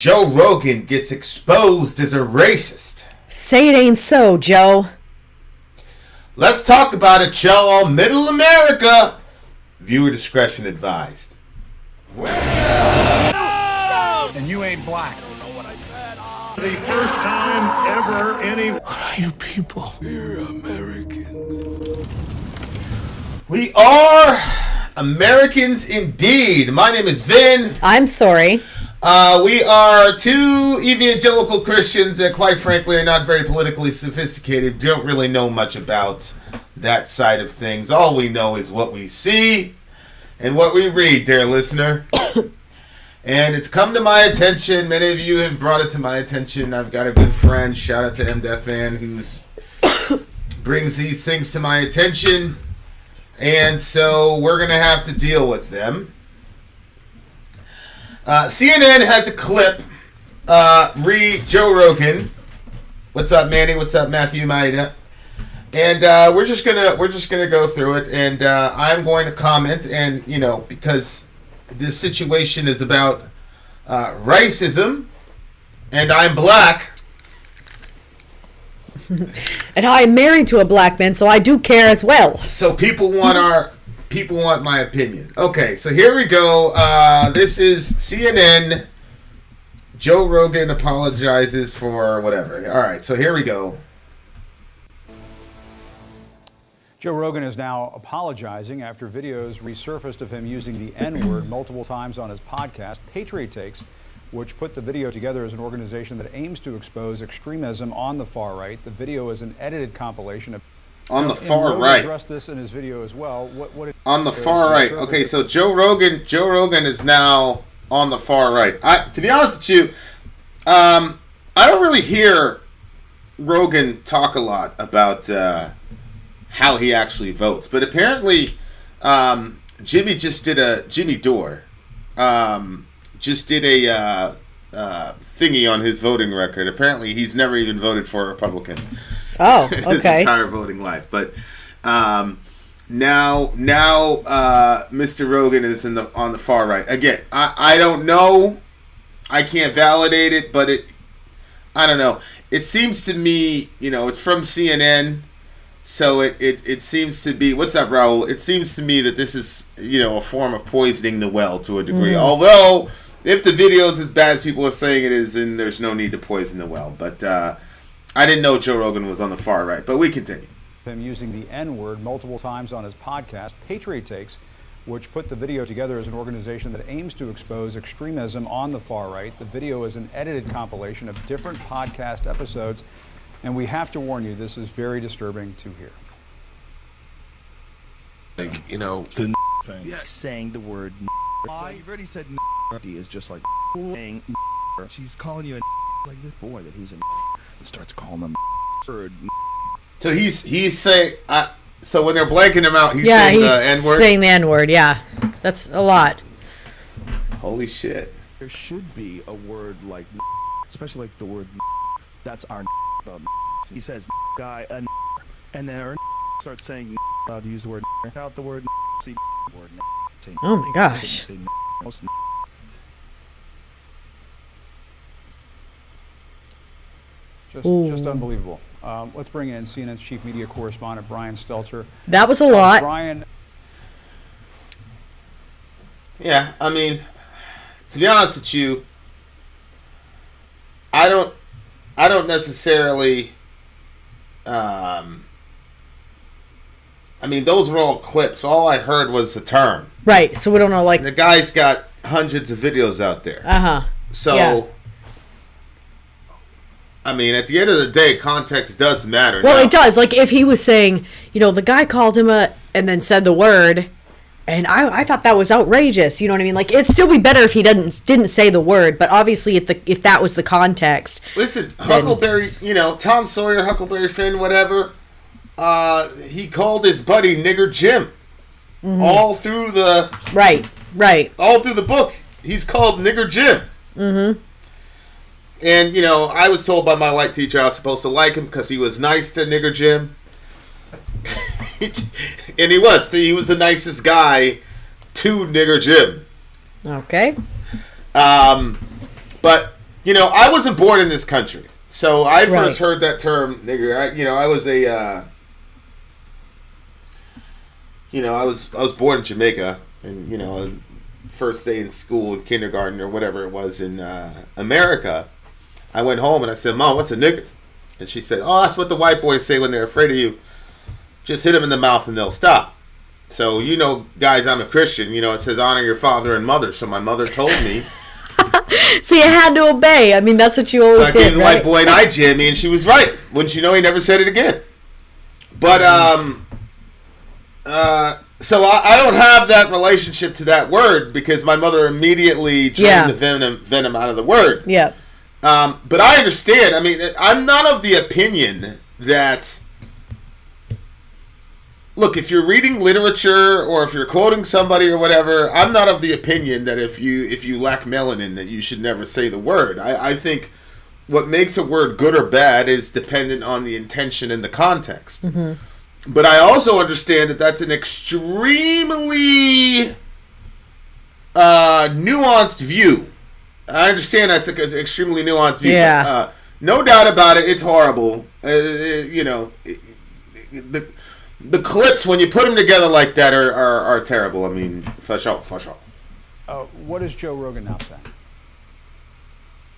Joe Rogan gets exposed as a racist. Say it ain't so, Joe. Let's talk about it, y'all. Middle America. Viewer discretion advised. And you ain't black. The first time ever any... What are you people? We're Americans. We are Americans indeed. My name is Vin. I'm sorry. We are two evangelical Christians that, quite frankly, are not very politically sophisticated. Don't really know much about that side of things. All we know is what we see and what we read, dear listener. And it's come to my attention. Many of you have brought it to my attention. I've got a good friend, shout out to M. Deathman, who brings these things to my attention. And so we're going to have to deal with them. CNN has a clip. Joe Rogan. What's up, Manny? What's up, Matthew Maida? And we're just gonna go through it, and I'm going to comment, and because this situation is about racism, and I'm black, and I'm married to a black man, so I do care as well. So people want my opinion. Okay, so here we go. This is CNN. Joe Rogan apologizes for whatever. All right, so here we go. Joe Rogan is now apologizing after videos resurfaced of him using the N-word multiple times on his podcast, Patriot Takes, which put the video together as an organization that aims to expose extremism on the far right. The video is an edited compilation of... On the far right. Addressed this in his video as well. On the far right. Okay, so Joe Rogan is now on the far right. To be honest with you, I don't really hear Rogan talk a lot about how he actually votes, but apparently Jimmy Dore just did a thingy on his voting record. Apparently he's never even voted for a Republican. Oh, okay. His entire voting life. But now Mr. Rogan is on the far right. Again, I don't know. I can't validate it, but I don't know. It seems to me, it's from CNN, so it seems to be... What's up, Raul? It seems to me that this is, a form of poisoning the well to a degree. Mm. Although, if the video is as bad as people are saying it is, then there's no need to poison the well. But I didn't know Joe Rogan was on the far right, but we continue. Him using the N-word multiple times on his podcast, Patriot Takes, which put the video together as an organization that aims to expose extremism on the far right. The video is an edited compilation of different podcast episodes, and we have to warn you, this is very disturbing to hear. The thing. Yeah, saying the word You've already said is just like saying she's calling you a like this boy that he's and starts calling them bird. So he's saying so when they're blanking him out, he's saying the N-word. Saying the N-word. Yeah, that's a lot. Holy shit! There should be a word like, especially like the word. That's our. He says guy and then starts saying to use the word out the word. See word. Oh my gosh. Just unbelievable. Let's bring in CNN's chief media correspondent, Brian Stelter. That was a lot. Brian. Yeah, I mean, to be honest with you, I don't necessarily. I mean, those were all clips. All I heard was the term. Right, so we don't know, like... The guy's got hundreds of videos out there. Uh-huh. So, yeah. I mean, at the end of the day, context does matter. Well, it does. Like, if he was saying, the guy called him and then said the word, and I thought that was outrageous, you know what I mean? Like, it'd still be better if he didn't say the word, but obviously if that was the context... Listen, Huckleberry, Tom Sawyer, Huckleberry Finn, whatever... he called his buddy Nigger Jim. Mm-hmm. All through the... Right. All through the book. He's called Nigger Jim. Mm-hmm. And, I was told by my white teacher I was supposed to like him because he was nice to Nigger Jim. And he was. He was the nicest guy to Nigger Jim. Okay. But I wasn't born in this country, so I first Right. heard that term, nigger. I was I was born in Jamaica, and first day in school, in kindergarten or whatever it was in America, I went home and I said, "Mom, what's a nigger?" And she said, "Oh, that's what the white boys say when they're afraid of you. Just hit them in the mouth and they'll stop." So, guys, I'm a Christian. It says honor your father and mother. So my mother told me. So you had to obey. I mean, that's what you always So I did, gave the right? white boy an eye Jimmy, and she was right. Wouldn't you know, he never said it again. But, so I don't have that relationship to that word because my mother immediately drained the venom out of the word. Yeah. But I understand. I mean, I'm not of the opinion that... Look, if you're reading literature or if you're quoting somebody or whatever, I'm not of the opinion that if you lack melanin that you should never say the word. I think what makes a word good or bad is dependent on the intention and the context. Mm-hmm. But I also understand that that's an extremely nuanced view. I understand that's an extremely nuanced view. Yeah. No doubt about it, it's horrible. The clips, when you put them together like that, are terrible. I mean, for sure. What is Joe Rogan now saying?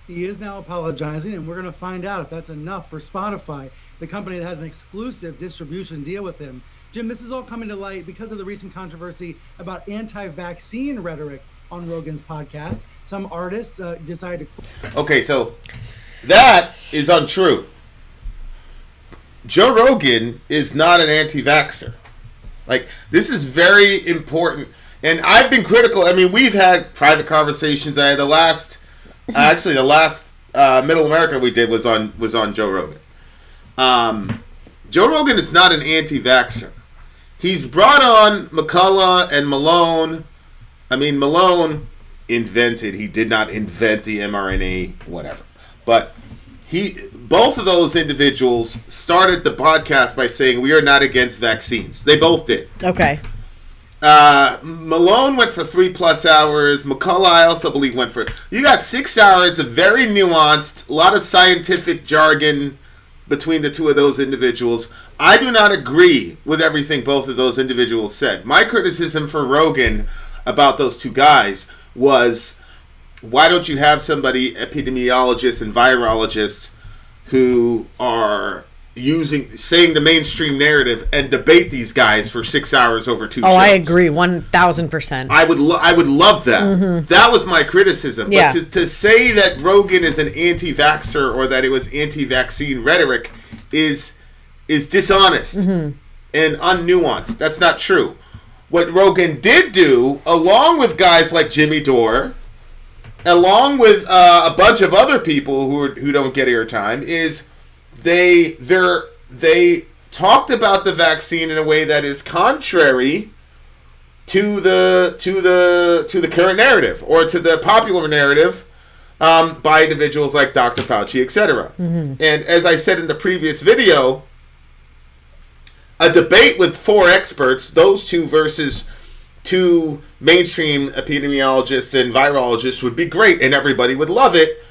He is now apologizing, and we're going to find out if that's enough for Spotify, the company that has an exclusive distribution deal with him. Jim, this is all coming to light because of the recent controversy about anti-vaccine rhetoric on Rogan's podcast. Some artists decided to... Okay, so that is untrue. Joe Rogan is not an anti-vaxxer. Like, this is very important. And I've been critical. I mean, we've had private conversations. I had the last Middle America we did was on Joe Rogan. Joe Rogan is not an anti-vaxxer. He's brought on McCullough and Malone. I mean, Malone he did not invent the mRNA, whatever. But both of those individuals started the podcast by saying we are not against vaccines. They both did. Okay. Malone went for 3+ hours. McCullough, I also believe, went for... You got 6 hours of very nuanced, a lot of scientific jargon between the two of those individuals. I do not agree with everything both of those individuals said. My criticism for Rogan about those two guys was, why don't you have somebody, epidemiologists and virologists, who are saying the mainstream narrative and debate these guys for 6 hours over two shows? I agree, 1,000%. I would love that. Mm-hmm. That was my criticism. Yeah. But to say that Rogan is an anti-vaxxer or that it was anti-vaccine rhetoric is dishonest and unnuanced. That's not true. What Rogan did do, along with guys like Jimmy Dore, along with a bunch of other people who don't get airtime, is they talked about the vaccine in a way that is contrary to the current narrative or to the popular narrative by individuals like Dr. Fauci, etc. Mm-hmm. And as I said in the previous video, a debate with 4 experts, those two versus 2 mainstream epidemiologists and virologists, would be great, and everybody would love it.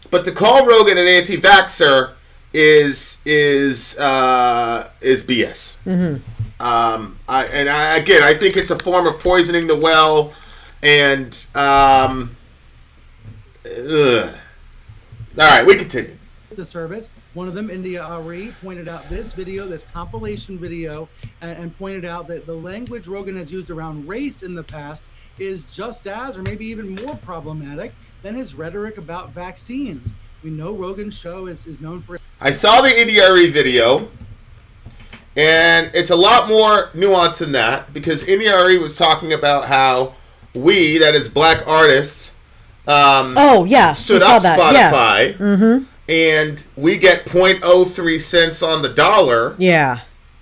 But to call Rogan an anti-vaxxer is BS. Mm-hmm. I think it's a form of poisoning the well, and all right, we continue. The service. One of them, India Ari, pointed out this compilation video, and pointed out that the language Rogan has used around race in the past is just as, or maybe even more problematic than his rhetoric about vaccines. We know Rogan's show is known for... I saw the India Ari video, and it's a lot more nuanced than that, because India Ari was talking about how we, that is black artists, stood up Spotify. Yeah. Mm-hmm. And we get 0.03 cents on the dollar. Yeah.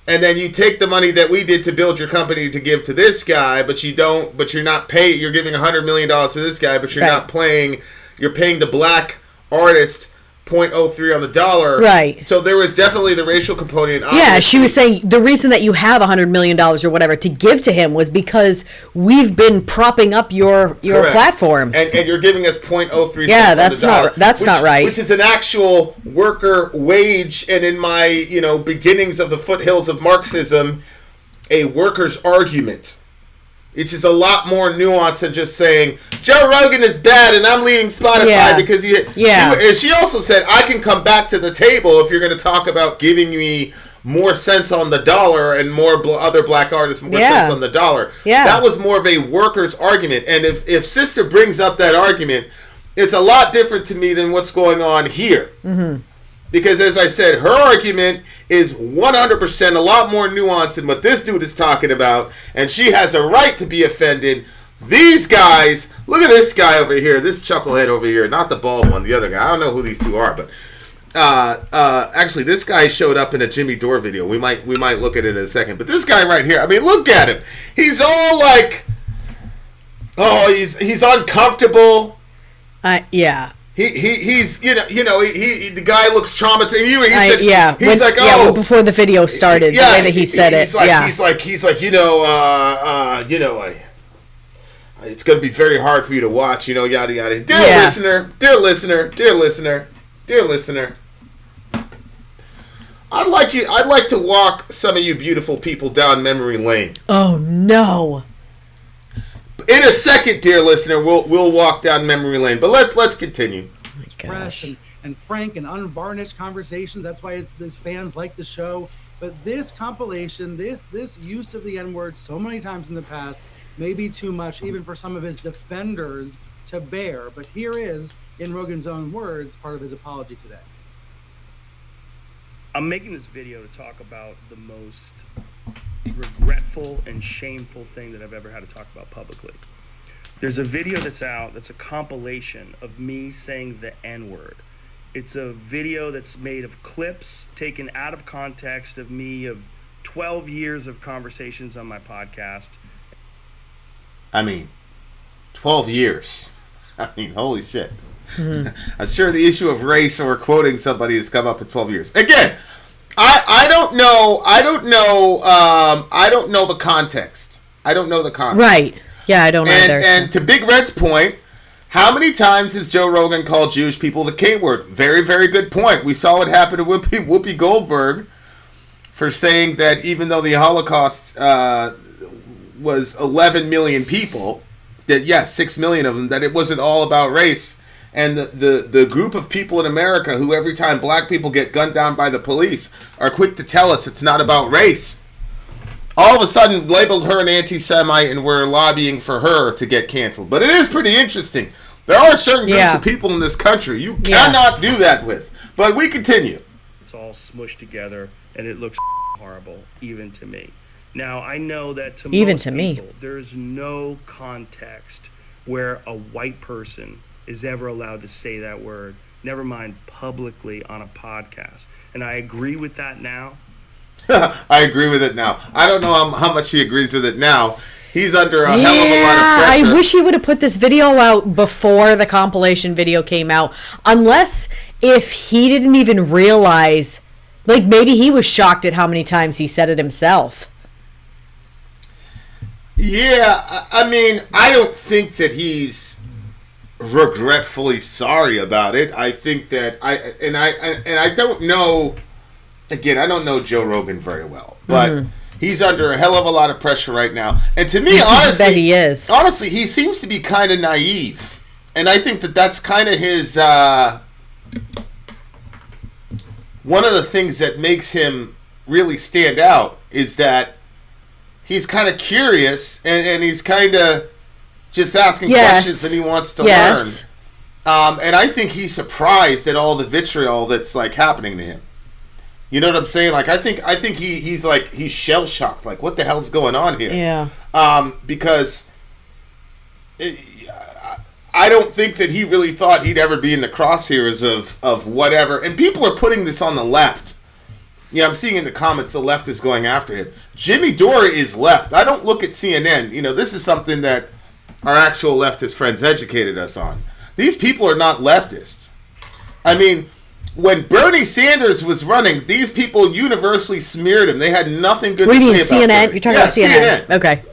And then you take the money that we did to build your company to give to this guy, but you're not paying, you're giving $100 million to this guy, but you're not paying the black artist .03 on the dollar. Right. So there was definitely the racial component. Yeah, she was saying the reason that you have $100 million or whatever to give to him was because we've been propping up your platform. And you're giving us .03 yeah, cents on the dollar. That's not right. Which is an actual worker wage, and in my beginnings of the foothills of Marxism, a worker's argument. It's just a lot more nuanced than just saying Joe Rogan is bad and I'm leaving Spotify because she also said I can come back to the table if you're going to talk about giving me more cents on the dollar and more other black artists more cents on the dollar. Yeah. That was more of a worker's argument. And if Sister brings up that argument, it's a lot different to me than what's going on here. Mm-hmm. Because as I said, her argument is 100% a lot more nuanced than what this dude is talking about. And she has a right to be offended. These guys, look at this guy over here, this chucklehead over here, not the bald one, the other guy. I don't know who these two are, but actually this guy showed up in a Jimmy Dore video. We might look at it in a second. But this guy right here, I mean, look at him. He's all like, he's uncomfortable. Yeah. He's the guy looks traumatized. He's like before the video started, the way that he said it. He's like it's going to be very hard for you to watch, yada yada. Dear listener. I'd like to walk some of you beautiful people down memory lane. Oh no. In a second, dear listener, we'll walk down memory lane. But let's continue. Oh my gosh. Fresh and frank and unvarnished conversations. That's why these fans like the show. But this compilation, this use of the N-word so many times in the past may be too much, even for some of his defenders to bear. But here is, in Rogan's own words, part of his apology today. I'm making this video to talk about the most regretful and shameful thing that I've ever had to talk about publicly. There's a video that's out that's a compilation of me saying the N-word. It's a video that's made of clips taken out of context of me of 12 years of conversations on my podcast. I mean, 12 years. I mean, holy shit. Mm-hmm. I'm sure the issue of race or quoting somebody has come up in 12 years. Again, I don't know the context. I don't know the context. Right. Yeah, I don't either. And to Big Red's point, how many times has Joe Rogan called Jewish people the K-word? Very, very good point. We saw what happened to Whoopi Goldberg for saying that even though the Holocaust was 11 million people, that 6 million of them, that it wasn't all about race. And the group of people in America who every time black people get gunned down by the police are quick to tell us it's not about race, all of a sudden labeled her an anti-Semite and we're lobbying for her to get canceled. But it is pretty interesting. There are certain groups of people in this country you cannot do that with. But we continue. It's all smushed together and it looks horrible, even to me. Now, I know that to even most to people, me, there's no context where a white person is ever allowed to say that word, never mind publicly on a podcast. And I agree with that now. I agree with it now. I don't know how much he agrees with it now. He's under a hell of a lot of pressure. I wish he would have put this video out before the compilation video came out. Unless if he didn't even realize, like maybe he was shocked at how many times he said it himself. Yeah, I mean, I don't think that he's regretfully sorry about it. I think that I don't know. Again, I don't know Joe Rogan very well, but he's under a hell of a lot of pressure right now. And to me, honestly, I bet he is. Honestly, he seems to be kind of naive, and I think that that's kind of his. One of the things that makes him really stand out is that he's kind of curious and he's kind of just asking questions that he wants to learn. And I think he's surprised at all the vitriol that's like happening to him. You know what I'm saying? Like I think he's shell shocked. Like what the hell's going on here? Yeah. Because I don't think that he really thought he'd ever be in the crosshairs of whatever. And people are putting this on the left. Yeah, I'm seeing in the comments the left is going after him. Jimmy Dore is left. I don't look at CNN. You know, this is something that our actual leftist friends educated us on. These people are not leftists. I mean, when Bernie Sanders was running, these people universally smeared him. They had nothing good What to do you say mean, about CNN? Bernie. You're talking about CNN. Okay.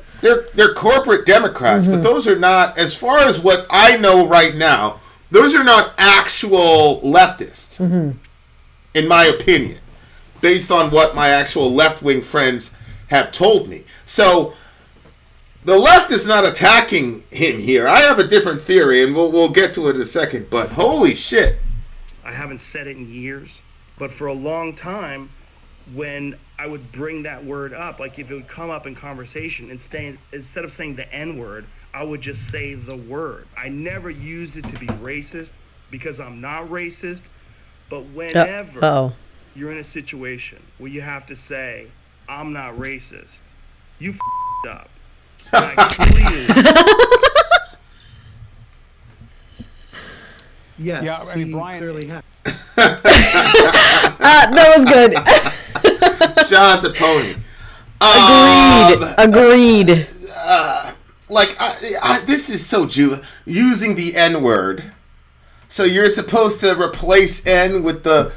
They're corporate Democrats, but those are not, as far as what I know right now, those are not actual leftists, in my opinion, based on what my actual left-wing friends have told me. So the left is not attacking him here. I have a different theory, and we'll get to it in a second, but holy shit. I haven't said it in years, but for a long time, when I would bring that word up, like if it would come up in conversation, instead of saying the N-word, I would just say the word. I never used it to be racist because I'm not racist, but whenever you're in a situation where you have to say, I'm not racist, you f***ed up. And I clearly... Yes, Yeah, I mean, he Brian- clearly has. That was good. Shout out to Pony. Agreed. Like, this is so using the N-word. So you're supposed to replace N with the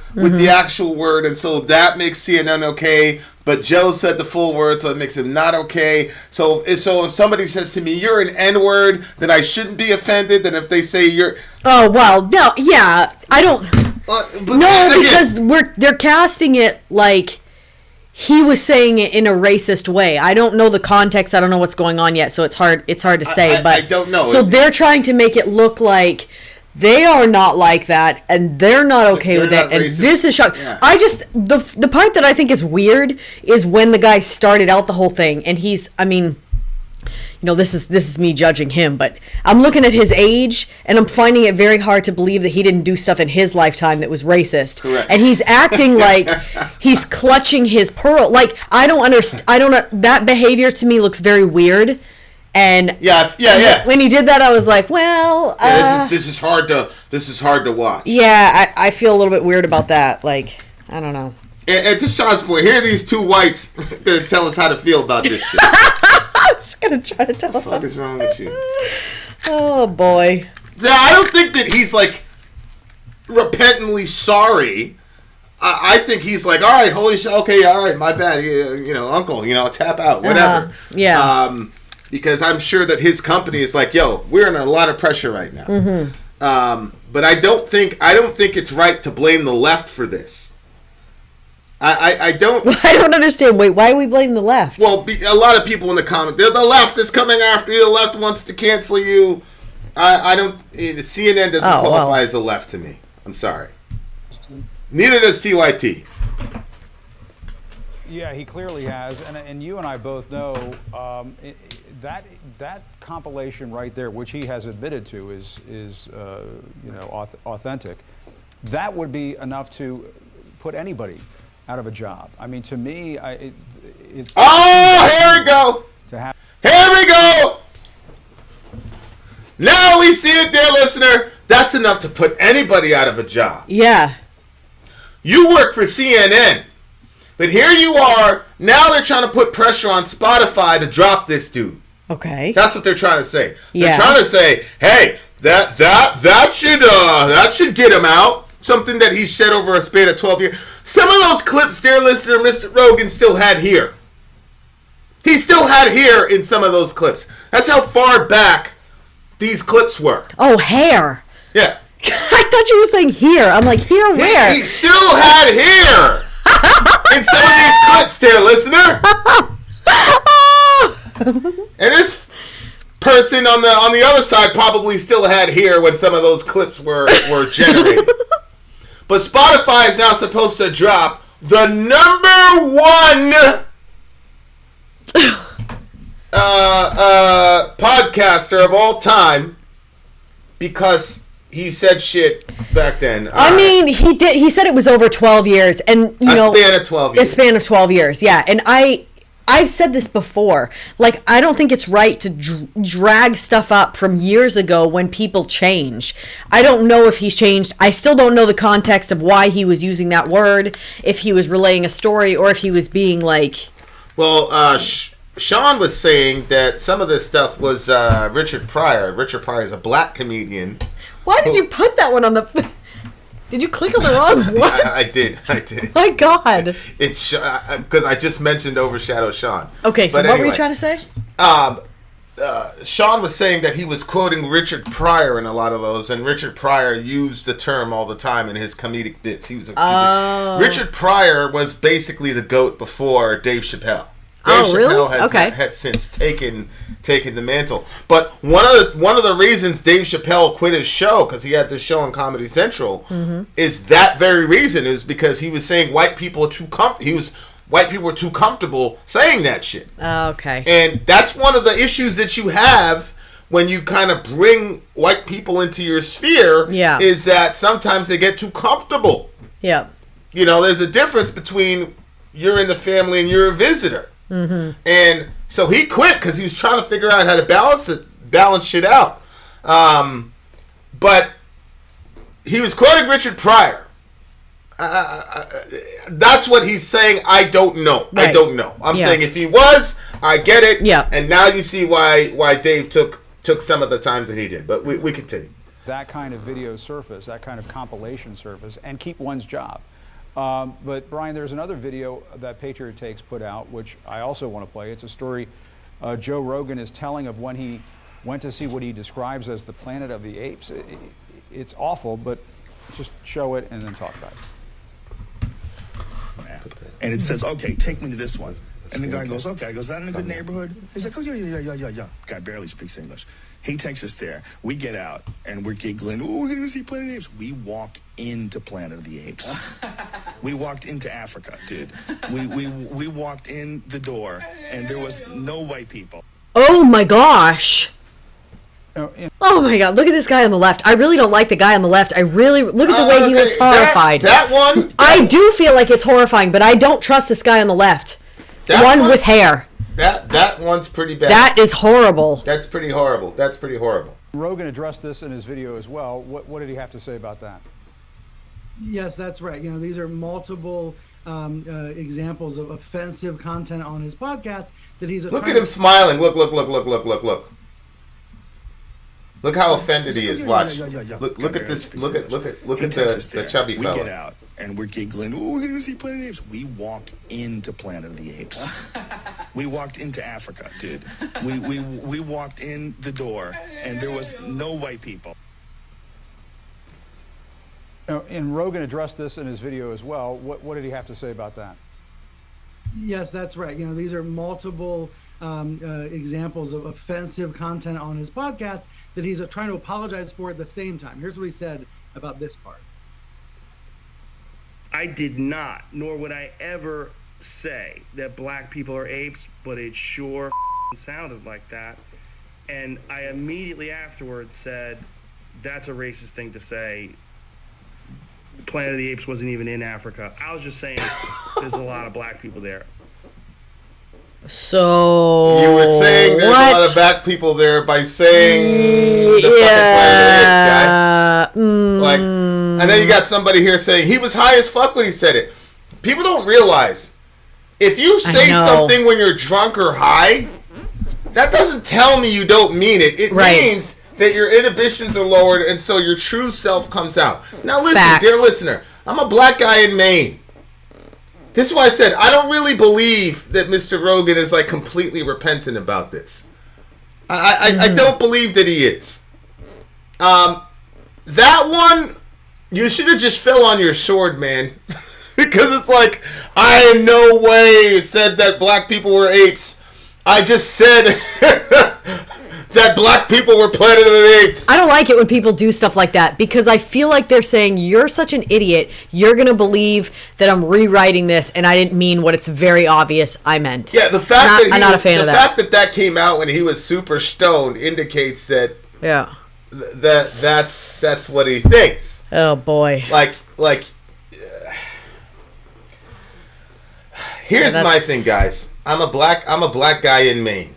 actual word, and so that makes CNN okay. But Joe said the full word, so it makes him not okay. So if somebody says to me, "You're an N-word," then I shouldn't be offended. And if they say you're, Oh well, no, yeah, I don't. Because they're casting it like he was saying it in a racist way. I don't know the context. I don't know what's going on yet, so it's hard to say. But I don't know. So they're trying to make it look like they are not like that, and they're not okay with it, and racist. this is shocking. Yeah. I just the part that I think is weird is when the guy started out the whole thing, and he's, I mean, you know, this is me judging him, but I'm looking at his age, and I'm finding it very hard to believe that he didn't do stuff in his lifetime that was racist. Correct. And he's acting like he's clutching his pearl. Like, I don't understand. I don't know. That behavior to me looks very weird. And yeah. when he did that, I was like, well, this is hard to watch. Yeah, I feel a little bit weird about that. Like, I don't know. And to Sean's point, here are these two whites gonna tell us how to feel about this shit. I was gonna try to tell us. What is wrong with you? Oh boy. I don't think that he's like repentantly sorry. I think he's like, all right, holy shit, okay, all right, my bad, you know, uncle, you know, tap out, whatever. Yeah. Because I'm sure that his company is like, yo, we're under a lot of pressure right now. But I don't think it's right to blame the left for this. I don't. I don't understand. Wait, why are we blaming the left? Well, a lot of people in the comment, the left is coming after you. The left wants to cancel you. I don't. CNN doesn't qualify as a left to me. I'm sorry. Neither does TYT. Yeah, he clearly has, and you and I both know that compilation right there, which he has admitted to, is you know, authentic. That would be enough to put anybody out of a job. I mean, to me, here we go. Here we go. Now we see it, dear listener. That's enough to put anybody out of a job. Yeah. You work for CNN. But here you are, now they're trying to put pressure on Spotify to drop this dude. Okay. That's what they're trying to say. Yeah. They're trying to say, hey, that should get him out. Something that he said over a span of 12 years. Some of those clips, dear listener, Mr. Rogan still had here. He still had here in some of those clips. That's how far back these clips were. Oh, hair. Yeah. I thought you were saying here. I'm like, here where? He still had hair in some of these clips, dear listener. And this person on the other side probably still had hair when some of those clips were generated. But Spotify is now supposed to drop the #1 podcaster of all time because he said shit back then. I mean, he did. He said it was over 12 years, and you know, a span of 12 years. A span of 12 years, yeah. And I've said this before. Like, I don't think it's right to drag stuff up from years ago when people change. I don't know if he's changed. I still don't know the context of why he was using that word, if he was relaying a story, or if he was being like... Well, Sean was saying that some of this stuff was Richard Pryor. Richard Pryor is a black comedian. Why did you put that one on the... Did you click on the wrong one? I did. My God. It's because I just mentioned Overshadow Sean. Okay, so But what were you anyway, trying to say? Sean was saying that he was quoting Richard Pryor in a lot of those, and Richard Pryor used the term all the time in his comedic bits. Richard Pryor was basically the GOAT before Dave Chappelle. Dave Chappelle has since taken the mantle. But one of the reasons Dave Chappelle quit his show, because he had this show on Comedy Central, is that very reason, is because he was saying white people are too white people were too comfortable saying that shit. Okay. And that's one of the issues that you have when you kind of bring white people into your sphere, is that sometimes they get too comfortable. Yeah. You know, there's a difference between you're in the family and you're a visitor. Mm-hmm. And so he quit because he was trying to figure out how to balance shit out. But he was quoting Richard Pryor. That's what he's saying. I don't know. Right. I don't know. I'm saying if he was, I get it. Yeah. And now you see why Dave took some of the times that he did. But we continue. That kind of video surface, that kind of compilation surface, and keep one's job. But Brian, there's another video that Patriot Takes put out, which I also want to play. It's a story Joe Rogan is telling of when he went to see what he describes as the Planet of the Apes. It's awful, but just show it and then talk about it. And it says, okay, take me to this one. And the guy goes, okay. I goes, is that in a good neighborhood? He's like, oh, yeah. Guy barely speaks English. He takes us there. We get out, and we're giggling. Oh, we're going to see Planet of the Apes. We walk into Planet of the Apes. We walked into Africa, dude. We walked in the door, and there was no white people. Oh, my gosh. Oh my God! Look at this guy on the left. I really don't like the guy on the left. I really look at the way he looks horrified. That one. I do feel like it's horrifying, but I don't trust this guy on the left. The one with hair. That one's pretty bad. That is horrible. That's pretty horrible. Rogan addressed this in his video as well. What did he have to say about that? Yes, that's right. You know, these are multiple examples of offensive content on his podcast that he's. Look at him smiling. Look. Look how offended he is. Watch. Look at this. Look at the chubby fella. We get out and we're giggling. Oh, we're going to see Planet of the Apes. We walk into Planet of the Apes. We walked into Africa, dude. We walked in the door, and there was no white people. And Rogan addressed this in his video as well. What did he have to say about that? Yes, that's right. You know, these are multiple examples of offensive content on his podcast that he's trying to apologize for at the same time. Here's what he said about this part. I did not, nor would I ever say that black people are apes, but it sure sounded like that. And I immediately afterwards said, that's a racist thing to say. Planet of the Apes wasn't even in Africa. I was just saying there's a lot of black people there. So you were saying there's a lot of black people there by saying the fucking Planet of the Apes guy. Like, and then you got somebody here saying he was high as fuck when he said it. People don't realize if you say something when you're drunk or high, that doesn't tell me you don't mean it. It means that your inhibitions are lowered and so your true self comes out. Now listen, dear listener, I'm a black guy in Maine. This is why I said I don't really believe that Mr. Rogan is like completely repentant about this. I don't believe that he is. That one, you should have just fell on your sword, man. Because it's like, I in no way said that black people were apes. I just said that black people were Planet of the Apes. I don't like it when people do stuff like that because I feel like they're saying, you're such an idiot. You're going to believe that I'm rewriting this and I didn't mean what it's very obvious I meant. Yeah, the fact I'm not a fan of that. The fact that came out when he was super stoned indicates that that's what he thinks. Oh boy. Here's my thing, guys. I'm a black guy in Maine.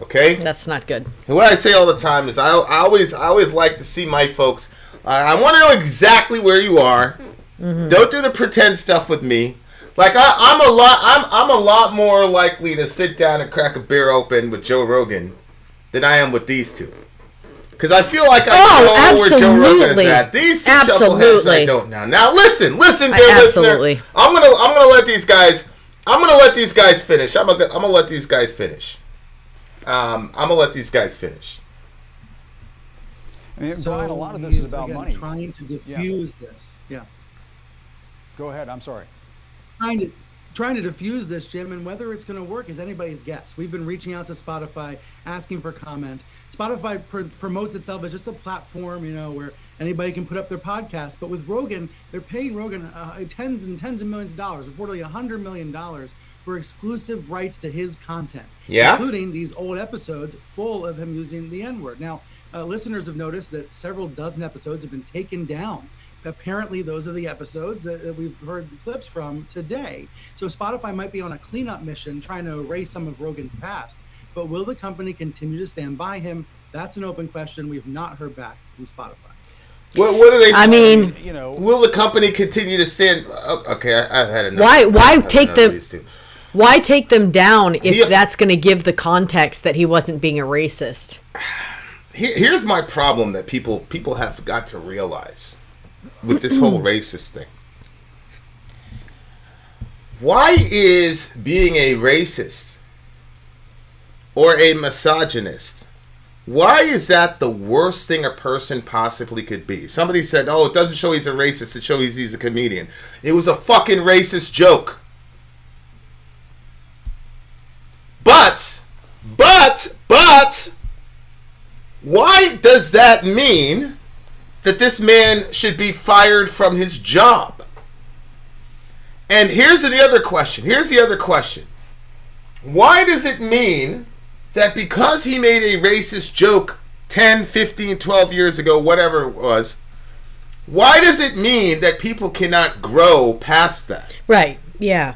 Okay, that's not good. And what I say all the time is I always like to see my folks. I want to know exactly where you are. Mm-hmm. Don't do the pretend stuff with me. Like I'm a lot more likely to sit down and crack a beer open with Joe Rogan than I am with these two. Because I feel like I know where Joe Rogan is at. These two chuckleheads I don't now. Now listen, dear listener. I'm gonna let these guys. I'm gonna let these guys finish. I'm gonna let these guys finish. I mean, Brian, a lot of this is about money. Trying to diffuse this. Yeah. Go ahead. I'm sorry. Trying to diffuse this, Jim, and whether it's going to work is anybody's guess. We've been reaching out to Spotify, asking for comment. Spotify promotes itself as just a platform, where anybody can put up their podcast. But with Rogan, they're paying Rogan tens and tens of millions of dollars, reportedly $100 million for exclusive rights to his content, including these old episodes full of him using the N-word. Now, listeners have noticed that several dozen episodes have been taken down. Apparently, those are the episodes that we've heard clips from today. So Spotify might be on a cleanup mission trying to erase some of Rogan's past. But will the company continue to stand by him? That's an open question. We've not heard back from Spotify. What are they? I mean, will the company continue to stand? Okay, I've had enough. Why take them? Why take them down if that's going to give the context that he wasn't being a racist? Here's my problem that people have got to realize with this whole racist thing. Why is being a racist or a misogynist, why is that the worst thing a person possibly could be? Somebody said, oh, it doesn't show he's a racist, it shows he's a comedian. It was a fucking racist joke. But, why does that mean that this man should be fired from his job? And here's the other question. Why does it mean that because he made a racist joke 10, 15, 12 years ago, whatever it was, why does it mean that people cannot grow past that? Right. Yeah.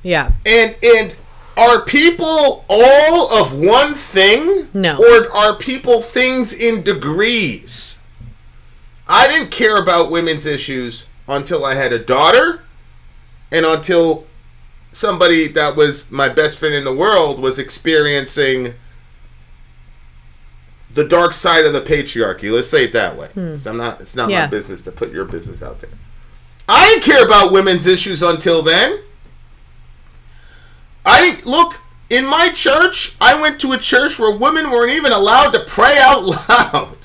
Yeah. And are people all of one thing? No. Or are people things in degrees? I didn't care about women's issues until I had a daughter and until somebody that was my best friend in the world was experiencing the dark side of the patriarchy. Let's say it that way. It's not my business to put your business out there. I didn't care about women's issues until then. Look, in my church, I went to a church where women weren't even allowed to pray out loud.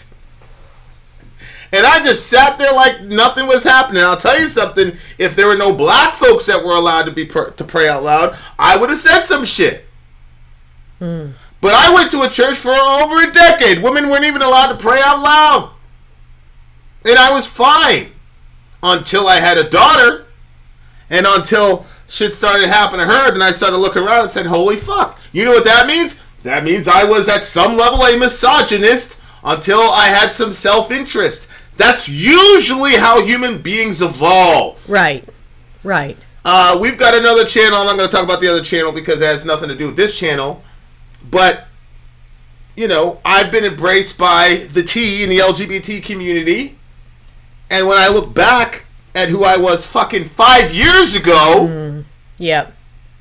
And I just sat there like nothing was happening. I'll tell you something. If there were no black folks that were allowed to pray out loud, I would have said some shit. But I went to a church for over a decade. Women weren't even allowed to pray out loud. And I was fine. Until I had a daughter. And until shit started happening to her. Then I started looking around and said, holy fuck. You know what that means? That means I was at some level a misogynist until I had some self-interest. That's usually how human beings evolve. Right. We've got another channel. I'm not going to talk about the other channel because it has nothing to do with this channel. But, I've been embraced by the T in the LGBT community. And when I look back at who I was fucking 5 years ago,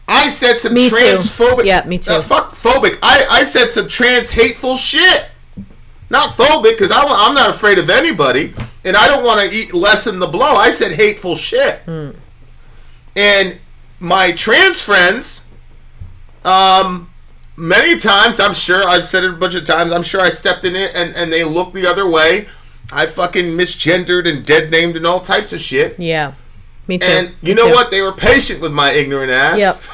I said some transphobic. Yeah, me too. Fuck phobic. I said some trans hateful shit. Not phobic, because I'm not afraid of anybody, and I don't want to lessen the blow. I said hateful shit. And my trans friends, many times, I'm sure, I've said it a bunch of times, I'm sure I stepped in it, and they looked the other way. I fucking misgendered and dead named and all types of shit. Yeah, me too. And you know what? They were patient with my ignorant ass.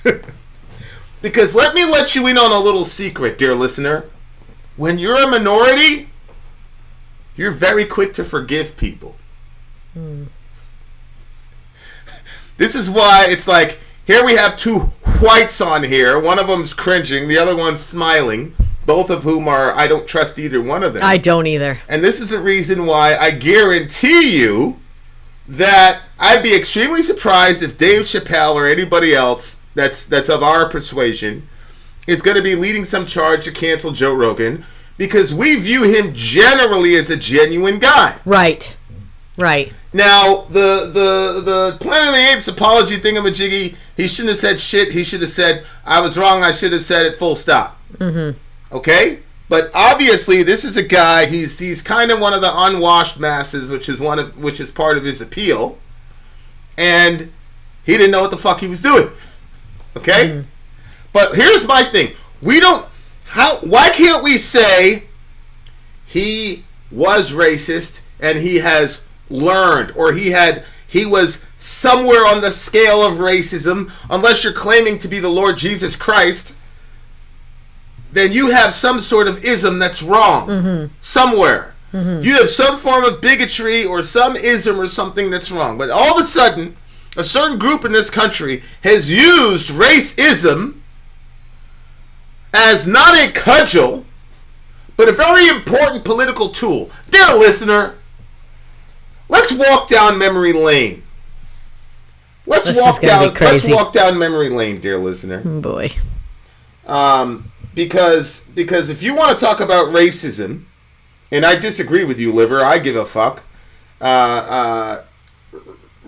Yep. Because let me let you in on a little secret, dear listener. When you're a minority, you're very quick to forgive people. This is why it's like, here we have two whites on here. One of them's cringing, the other one's smiling. Both of whom I don't trust either one of them. I don't either. And this is the reason why I guarantee you that I'd be extremely surprised if Dave Chappelle or anybody else that's of our persuasion is going to be leading some charge to cancel Joe Rogan, because we view him generally as a genuine guy. Right. Now, the Planet of the Apes apology thingamajiggy, he shouldn't have said shit. He should have said, I was wrong. I should have said it full stop. Okay? But obviously, this is a guy. He's kind of one of the unwashed masses, which is part of his appeal. And he didn't know what the fuck he was doing. Okay? Mm-hmm. But here's my thing. Why can't we say he was racist and he has learned, or he was somewhere on the scale of racism, unless you're claiming to be the Lord Jesus Christ, then you have some sort of ism that's wrong somewhere. Mm-hmm. You have some form of bigotry or some ism or something that's wrong. But all of a sudden, a certain group in this country has used racism as not a cudgel, but a very important political tool. Dear listener, let's walk down memory lane. Let's walk down memory lane, dear listener. Oh boy. Because if you want to talk about racism, and I disagree with you, Liver, I give a fuck.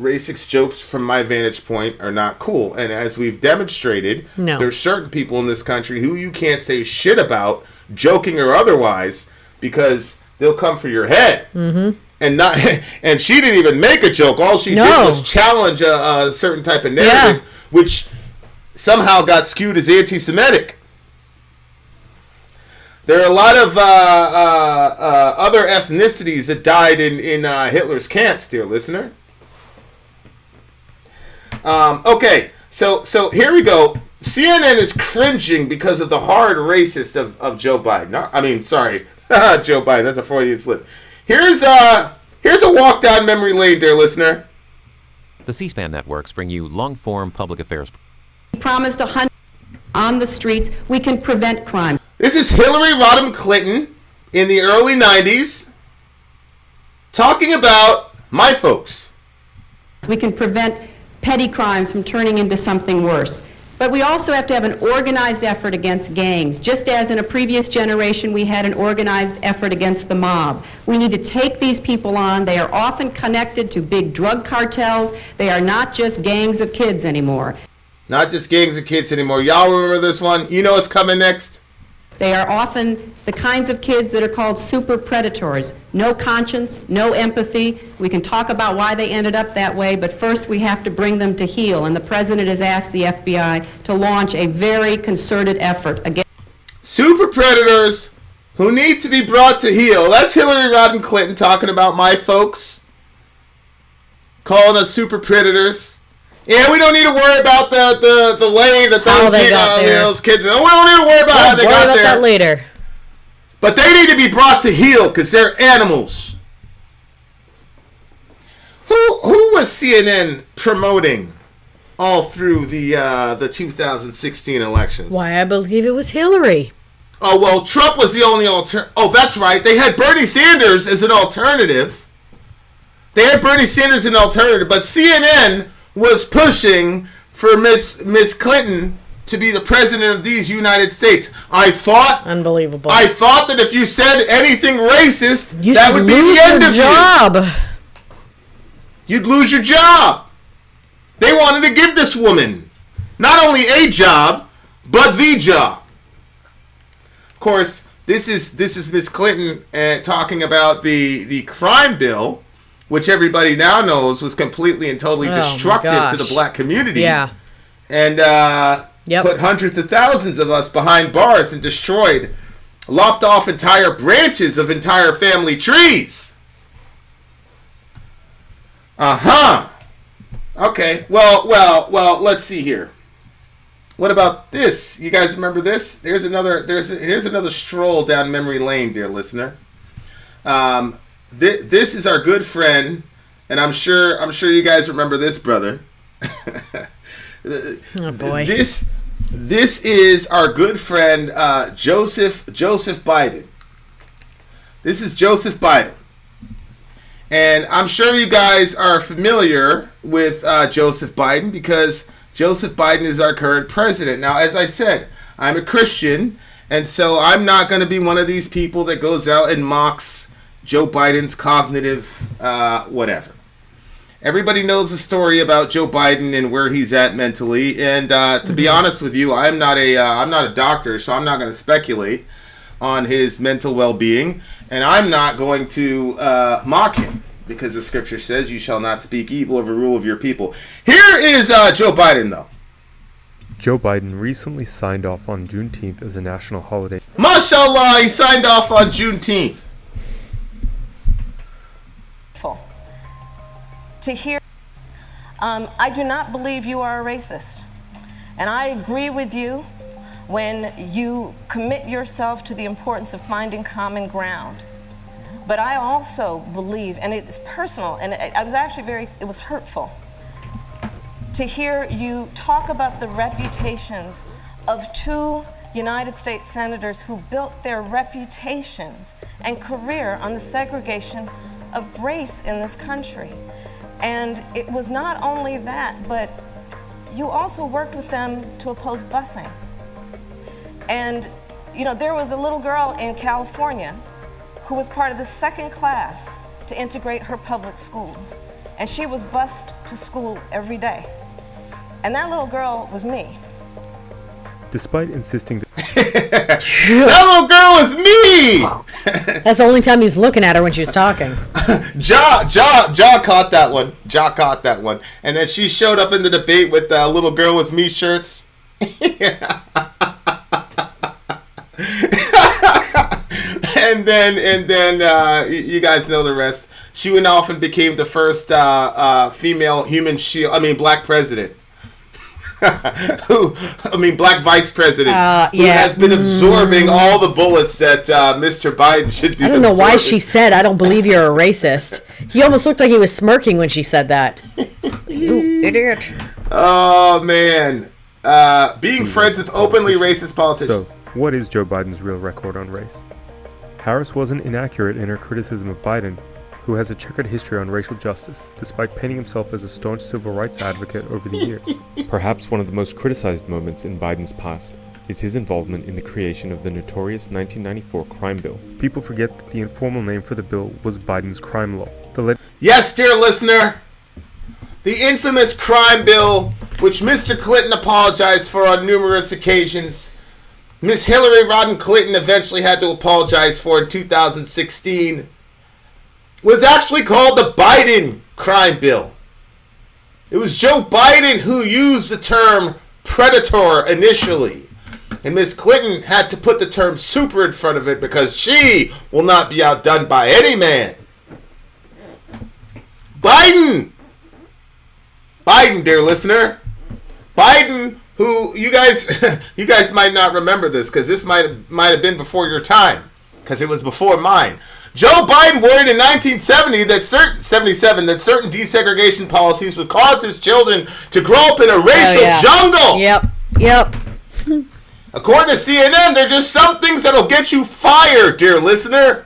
Racist jokes from my vantage point are not cool. And as we've demonstrated, there's certain people in this country who you can't say shit about, joking or otherwise, because they'll come for your head. Mm-hmm. And she didn't even make a joke. All she did was challenge a certain type of narrative, which somehow got skewed as anti-Semitic. There are a lot of other ethnicities that died in Hitler's camps, dear listener. Okay, so here we go. CNN is cringing because of the hard racist of Joe Biden. I mean, sorry, Joe Biden. That's a Freudian slip. Here's a walk down memory lane, dear listener. The C-SPAN networks bring you long-form public affairs. Promised 100 on the streets. We can prevent crime. This is Hillary Rodham Clinton in the early 90s talking about my folks. We can prevent petty crimes from turning into something worse. But we also have to have an organized effort against gangs, just as in a previous generation we had an organized effort against the mob. We need to take these people on. They are often connected to big drug cartels. They are not just gangs of kids anymore. Not just gangs of kids anymore. Y'all remember this one? You know what's coming next? They are often the kinds of kids that are called super predators. No conscience, no empathy. We can talk about why they ended up that way, but first we have to bring them to heel. And the president has asked the FBI to launch a very concerted effort against super predators who need to be brought to heel. That's Hillary Rodham Clinton talking about my folks, calling us super predators. Yeah, we don't need to worry about the way that those kids. We don't need to worry about how they got there. That later. But they need to be brought to heel because they're animals. Who was CNN promoting all through the 2016 elections? Why, I believe it was Hillary. Oh well, Trump was the only alternative. Oh, that's right. They had Bernie Sanders as an alternative. But CNN was pushing for Miss Clinton to be the president of these United States. Unbelievable. I thought that if you said anything racist, that would be the end of you. You'd lose your job. They wanted to give this woman not only a job, but the job. Of course, this is Miss Clinton talking about the crime bill, which everybody now knows was completely and totally destructive to the black community. Yeah. And put hundreds of thousands of us behind bars and lopped off entire branches of entire family trees. Okay. Well, let's see here. What about this? You guys remember this? Here's another stroll down memory lane, dear listener. This is our good friend, and I'm sure you guys remember this, brother. Oh boy. This is our good friend Joseph Biden. This is Joseph Biden, and I'm sure you guys are familiar with Joseph Biden because Joseph Biden is our current president. Now, as I said, I'm a Christian, and so I'm not going to be one of these people that goes out and mocks Joe Biden's cognitive whatever. Everybody knows the story about Joe Biden and where he's at mentally. And to be honest with you, I'm not a doctor, so I'm not going to speculate. on his mental well-being, and I'm not going to mock him because the scripture says you shall not speak evil of a rule of your people. Here is Joe Biden, though. Joe Biden recently signed off on Juneteenth as a national holiday. Mashallah, he signed off on Juneteenth. To hear, I do not believe you are a racist. And I agree with you when you commit yourself to the importance of finding common ground. But I also believe, and it's personal, and I was actually it was hurtful to hear you talk about the reputations of two United States senators who built their reputations and career on the segregation of race in this country. And it was not only that, but you also worked with them to oppose busing. And, you know, there was a little girl in California who was part of the second class to integrate her public schools. And she was bused to school every day. And that little girl was me. Despite insisting that that little girl is me! That's the only time he was looking at her when she was talking. Ja caught that one. Ja caught that one. And then she showed up in the debate with little girl was me shirts. and then you guys know the rest. She went off and became the first female black president. Black vice president who has been absorbing all the bullets that Mr. Biden should be. I don't know why she said, "I don't believe you're a racist." He almost looked like he was smirking when she said that. You idiot. Oh, man. Being friends with openly racist politicians. So, what is Joe Biden's real record on race? Harris wasn't inaccurate in her criticism of Biden, who has a checkered history on racial justice, despite painting himself as a staunch civil rights advocate over the years. Perhaps one of the most criticized moments in Biden's past is his involvement in the creation of the notorious 1994 crime bill. People forget that the informal name for the bill was Biden's crime law. Yes, dear listener, the infamous crime bill, which Mr. Clinton apologized for on numerous occasions, Miss Hillary Rodham Clinton eventually had to apologize for in 2016, was actually called the Biden crime bill. It was Joe Biden who used the term predator initially. And Miss Clinton had to put the term super in front of it because she will not be outdone by any man. Biden, dear listener. Biden, who you guys might not remember this because this might have been before your time because it was before mine. Joe Biden worried in 1977 that certain desegregation policies would cause his children to grow up in a racial jungle. Yep. According to CNN, there are just some things that'll get you fired, dear listener.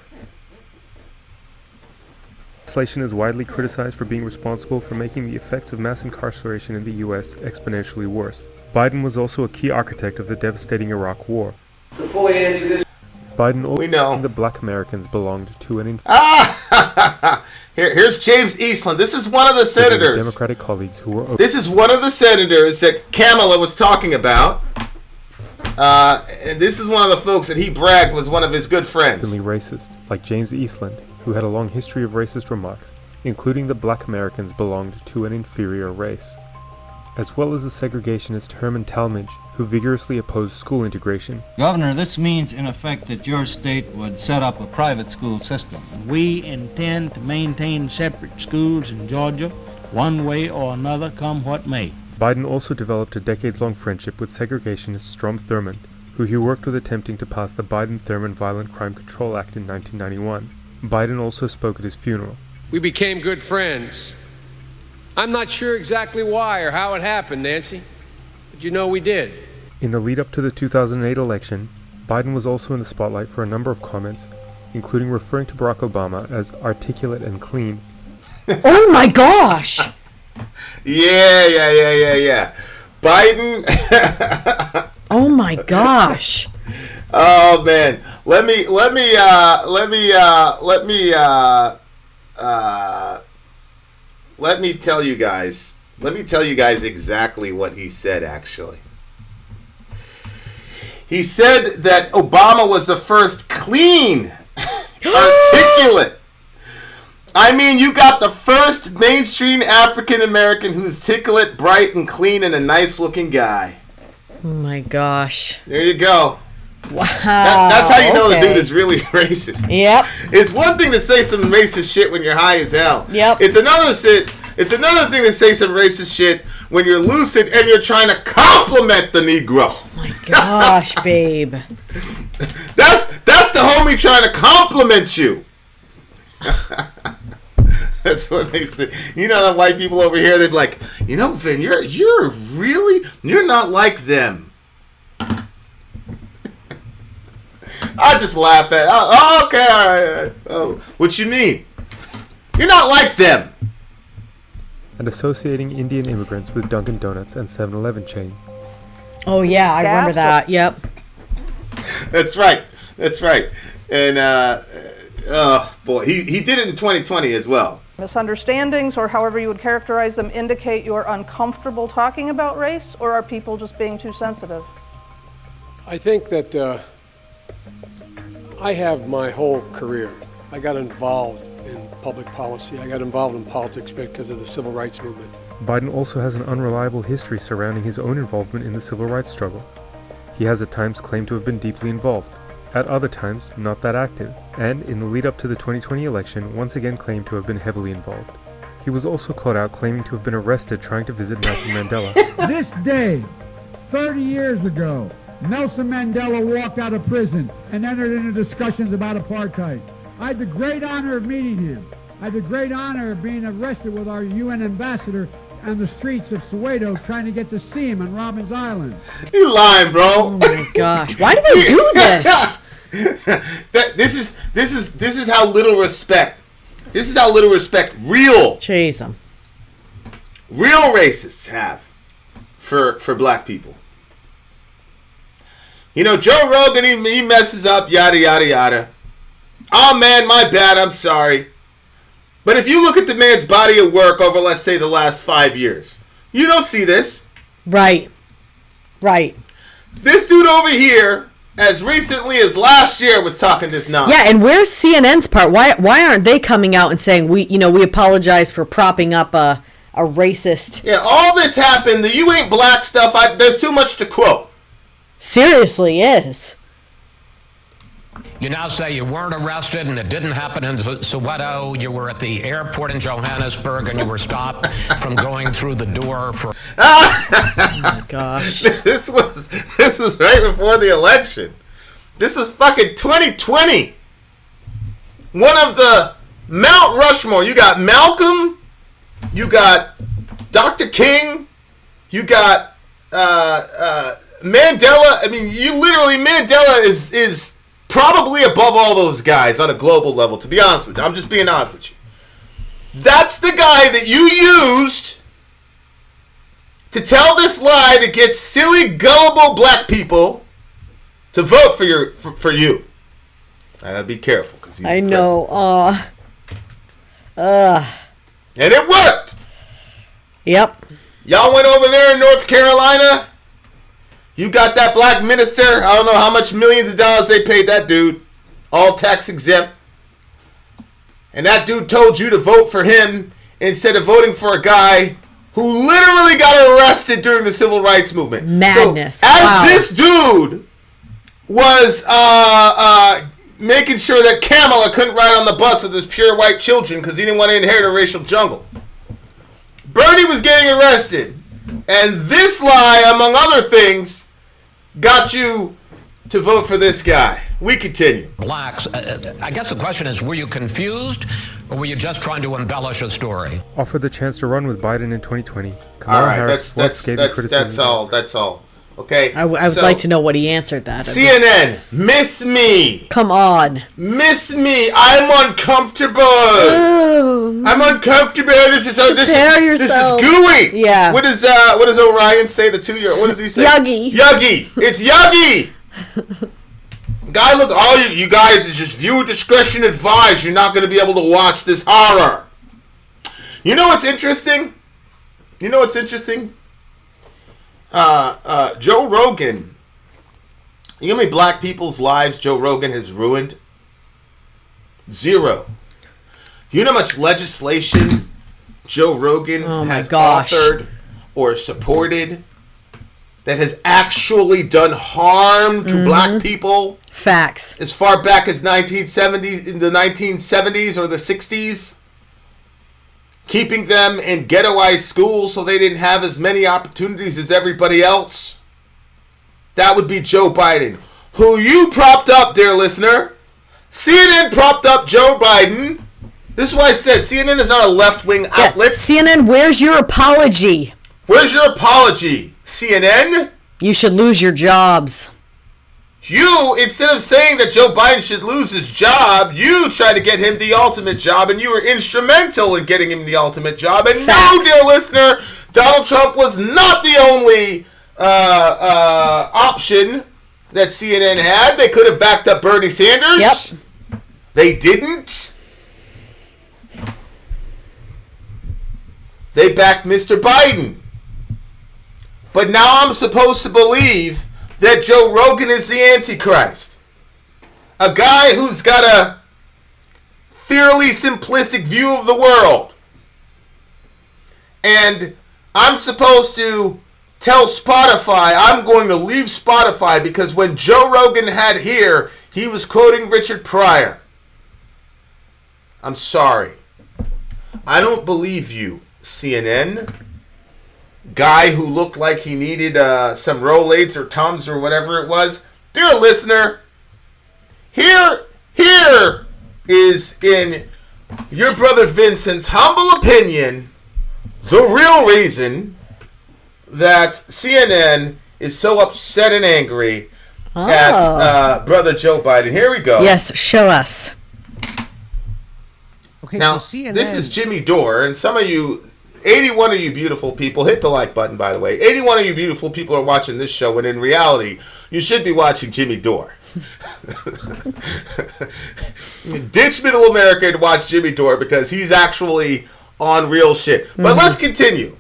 Legislation is widely criticized for being responsible for making the effects of mass incarceration in the U.S. exponentially worse. Biden was also a key architect of the devastating Iraq War. To fully answer this, Biden also claimed that black Americans belonged to an Here's James Eastland. This is one of the senators. Democratic colleagues who were. This is one of the senators that Kamala was talking about. And this is one of the folks that he bragged was one of his good friends. Racist, like James Eastland, who had a long history of racist remarks, including that black Americans belonged to an inferior race, as well as the segregationist Herman Talmadge, who vigorously opposed school integration. Governor, this means in effect that your state would set up a private school system. We intend to maintain separate schools in Georgia, one way or another, come what may. Biden also developed a decades-long friendship with segregationist Strom Thurmond, who he worked with attempting to pass the Biden-Thurmond Violent Crime Control Act in 1991. Biden also spoke at his funeral. We became good friends. I'm not sure exactly why or how it happened, Nancy, but you know we did. In the lead-up to the 2008 election, Biden was also in the spotlight for a number of comments, including referring to Barack Obama as articulate and clean. Oh my gosh! Yeah. Biden. Oh my gosh. Oh man. Let me tell you guys exactly what he said actually. He said that Obama was the first clean, articulate. I mean, you got the first mainstream African American who's articulate, bright, and clean, and a nice-looking guy. Oh my gosh. There you go. Wow. That's how you know the dude is really racist. Yep. It's one thing to say some racist shit when you're high as hell. Yep. It's another thing to say some racist shit when you're lucid and you're trying to compliment the Negro. Oh my gosh, babe. That's the homie trying to compliment you. That's what they say. You know, the white people over here, they're like, you know, Vin, you're not like them. I just laugh at. Oh, okay, all right. Oh, what you mean? You're not like them. And associating Indian immigrants with Dunkin' Donuts and 7-Eleven chains. Oh yeah, I remember that. Yep. That's right. And oh boy, he did it in 2020 as well. Misunderstandings, or however you would characterize them, indicate you're uncomfortable talking about race, or are people just being too sensitive? I think that I have my whole career. I got involved in public policy. I got involved in politics because of the civil rights movement. Biden also has an unreliable history surrounding his own involvement in the civil rights struggle. He has at times claimed to have been deeply involved, at other times not that active, and in the lead up to the 2020 election once again claimed to have been heavily involved. He was also caught out claiming to have been arrested trying to visit Nelson Mandela. This day, 30 years ago, Nelson Mandela walked out of prison and entered into discussions about apartheid. I had the great honor of meeting him. I had the great honor of being arrested with our UN ambassador on the streets of Soweto trying to get to see him on Robbins Island. You lying, bro. Oh my gosh. Why do they do this? This is how little respect. This is how little respect real racists have for black people. You know, Joe Rogan, he messes up, yada, yada, yada. Oh, man, my bad, I'm sorry. But if you look at the man's body of work over, let's say, the last 5 years, you don't see this. Right. This dude over here, as recently as last year, was talking this nonsense. Yeah, and where's CNN's part? Why aren't they coming out and saying, we apologize for propping up a racist... Yeah, all this happened, the you ain't black stuff, there's too much to quote. Seriously is. You now say you weren't arrested and it didn't happen in Soweto. You were at the airport in Johannesburg and you were stopped from going through the door for... Oh my gosh. This was right before the election. This was fucking 2020. One of the Mount Rushmore. You got Malcolm. You got Dr. King. You got Mandela. I mean, Mandela is probably above all those guys on a global level, to be honest with you. I'm just being honest with you. That's the guy that you used to tell this lie to get silly, gullible black people to vote for you. I gotta be careful. Cause I know. And it worked! Yep. Y'all went over there in North Carolina. You got that black minister. I don't know how much millions of dollars they paid that dude. All tax exempt. And that dude told you to vote for him instead of voting for a guy who literally got arrested during the civil rights movement. Madness. So, as this dude was making sure that Kamala couldn't ride on the bus with his pure white children because he didn't want to inherit a racial jungle. Bernie was getting arrested. And this lie, among other things, got you to vote for this guy. We continue. Blacks. I guess the question is, were you confused or were you just trying to embellish a story? Offered the chance to run with Biden in 2020. All right, that's all. Okay. I would like to know what he answered that. CNN, miss me. Come on. Miss me. I'm uncomfortable. Oh, I'm uncomfortable. This is gooey. Yeah. What does Orion say? The 2-year. What does he say? Yuggy. It's yuggy. Guy, look, all you guys is just viewer discretion advised. You're not going to be able to watch this horror. You know what's interesting? Joe Rogan You know how many black people's lives Joe Rogan has ruined? 0. You know how much legislation Joe Rogan has authored or supported that has actually done harm to black people? Facts. As far back as 1970s, in the 1970s or the 60s? Keeping them in ghettoized schools so they didn't have as many opportunities as everybody else? That would be Joe Biden, who you propped up, dear listener. CNN propped up Joe Biden. This is why I said CNN is not a left-wing outlet. CNN, where's your apology? Where's your apology, CNN? You should lose your jobs. You, instead of saying that Joe Biden should lose his job, you tried to get him the ultimate job, and you were instrumental in getting him the ultimate job. And no, dear listener, Donald Trump was not the only option that CNN had. They could have backed up Bernie Sanders. Yep. They didn't. They backed Mr. Biden. But now I'm supposed to believe that Joe Rogan is the Antichrist. A guy who's got a fairly simplistic view of the world. And I'm supposed to tell Spotify I'm going to leave Spotify because when Joe Rogan had here, he was quoting Richard Pryor. I'm sorry. I don't believe you, CNN. Guy who looked like he needed some Rolaids or Tums or whatever it was. Dear listener, here is, in your brother Vincent's humble opinion, the real reason that CNN is so upset and angry at brother Joe Biden. Here we go. Yes, show us. Okay, now, so CNN... this is Jimmy Dore, and some of you, 81 of you beautiful people, hit the like button, by the way. 81 of you beautiful people are watching this show, when in reality, you should be watching Jimmy Dore. Ditch middle America and watch Jimmy Dore, because he's actually on real shit. But let's continue.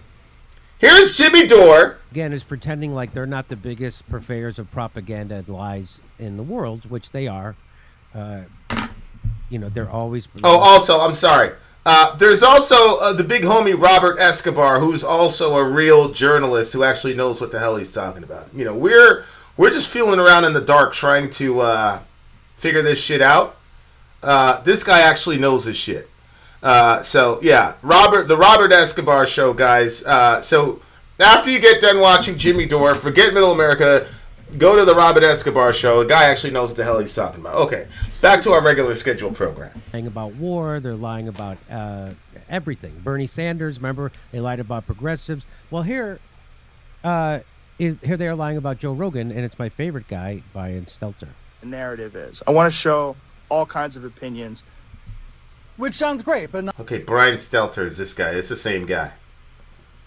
Here's Jimmy Dore. Again, is pretending like they're not the biggest purveyors of propaganda and lies in the world, which they are. They're always... Oh, also, I'm sorry. There's also the big homie Robert Escobar, who's also a real journalist who actually knows what the hell he's talking about. We're just feeling around in the dark trying to figure this shit out. This guy actually knows his shit. So yeah, the Robert Escobar show, guys. So after you get done watching Jimmy Dore, forget Middle America, go to the Robert Escobar show. The guy actually knows what the hell he's talking about. Okay, back to our regular scheduled program. Lying about war, they're lying about everything. Bernie Sanders, remember, they lied about progressives. Well, here they are lying about Joe Rogan, and it's my favorite guy, Brian Stelter. The narrative is, I want to show all kinds of opinions. Which sounds great, but not... Okay, Brian Stelter is this guy. It's the same guy.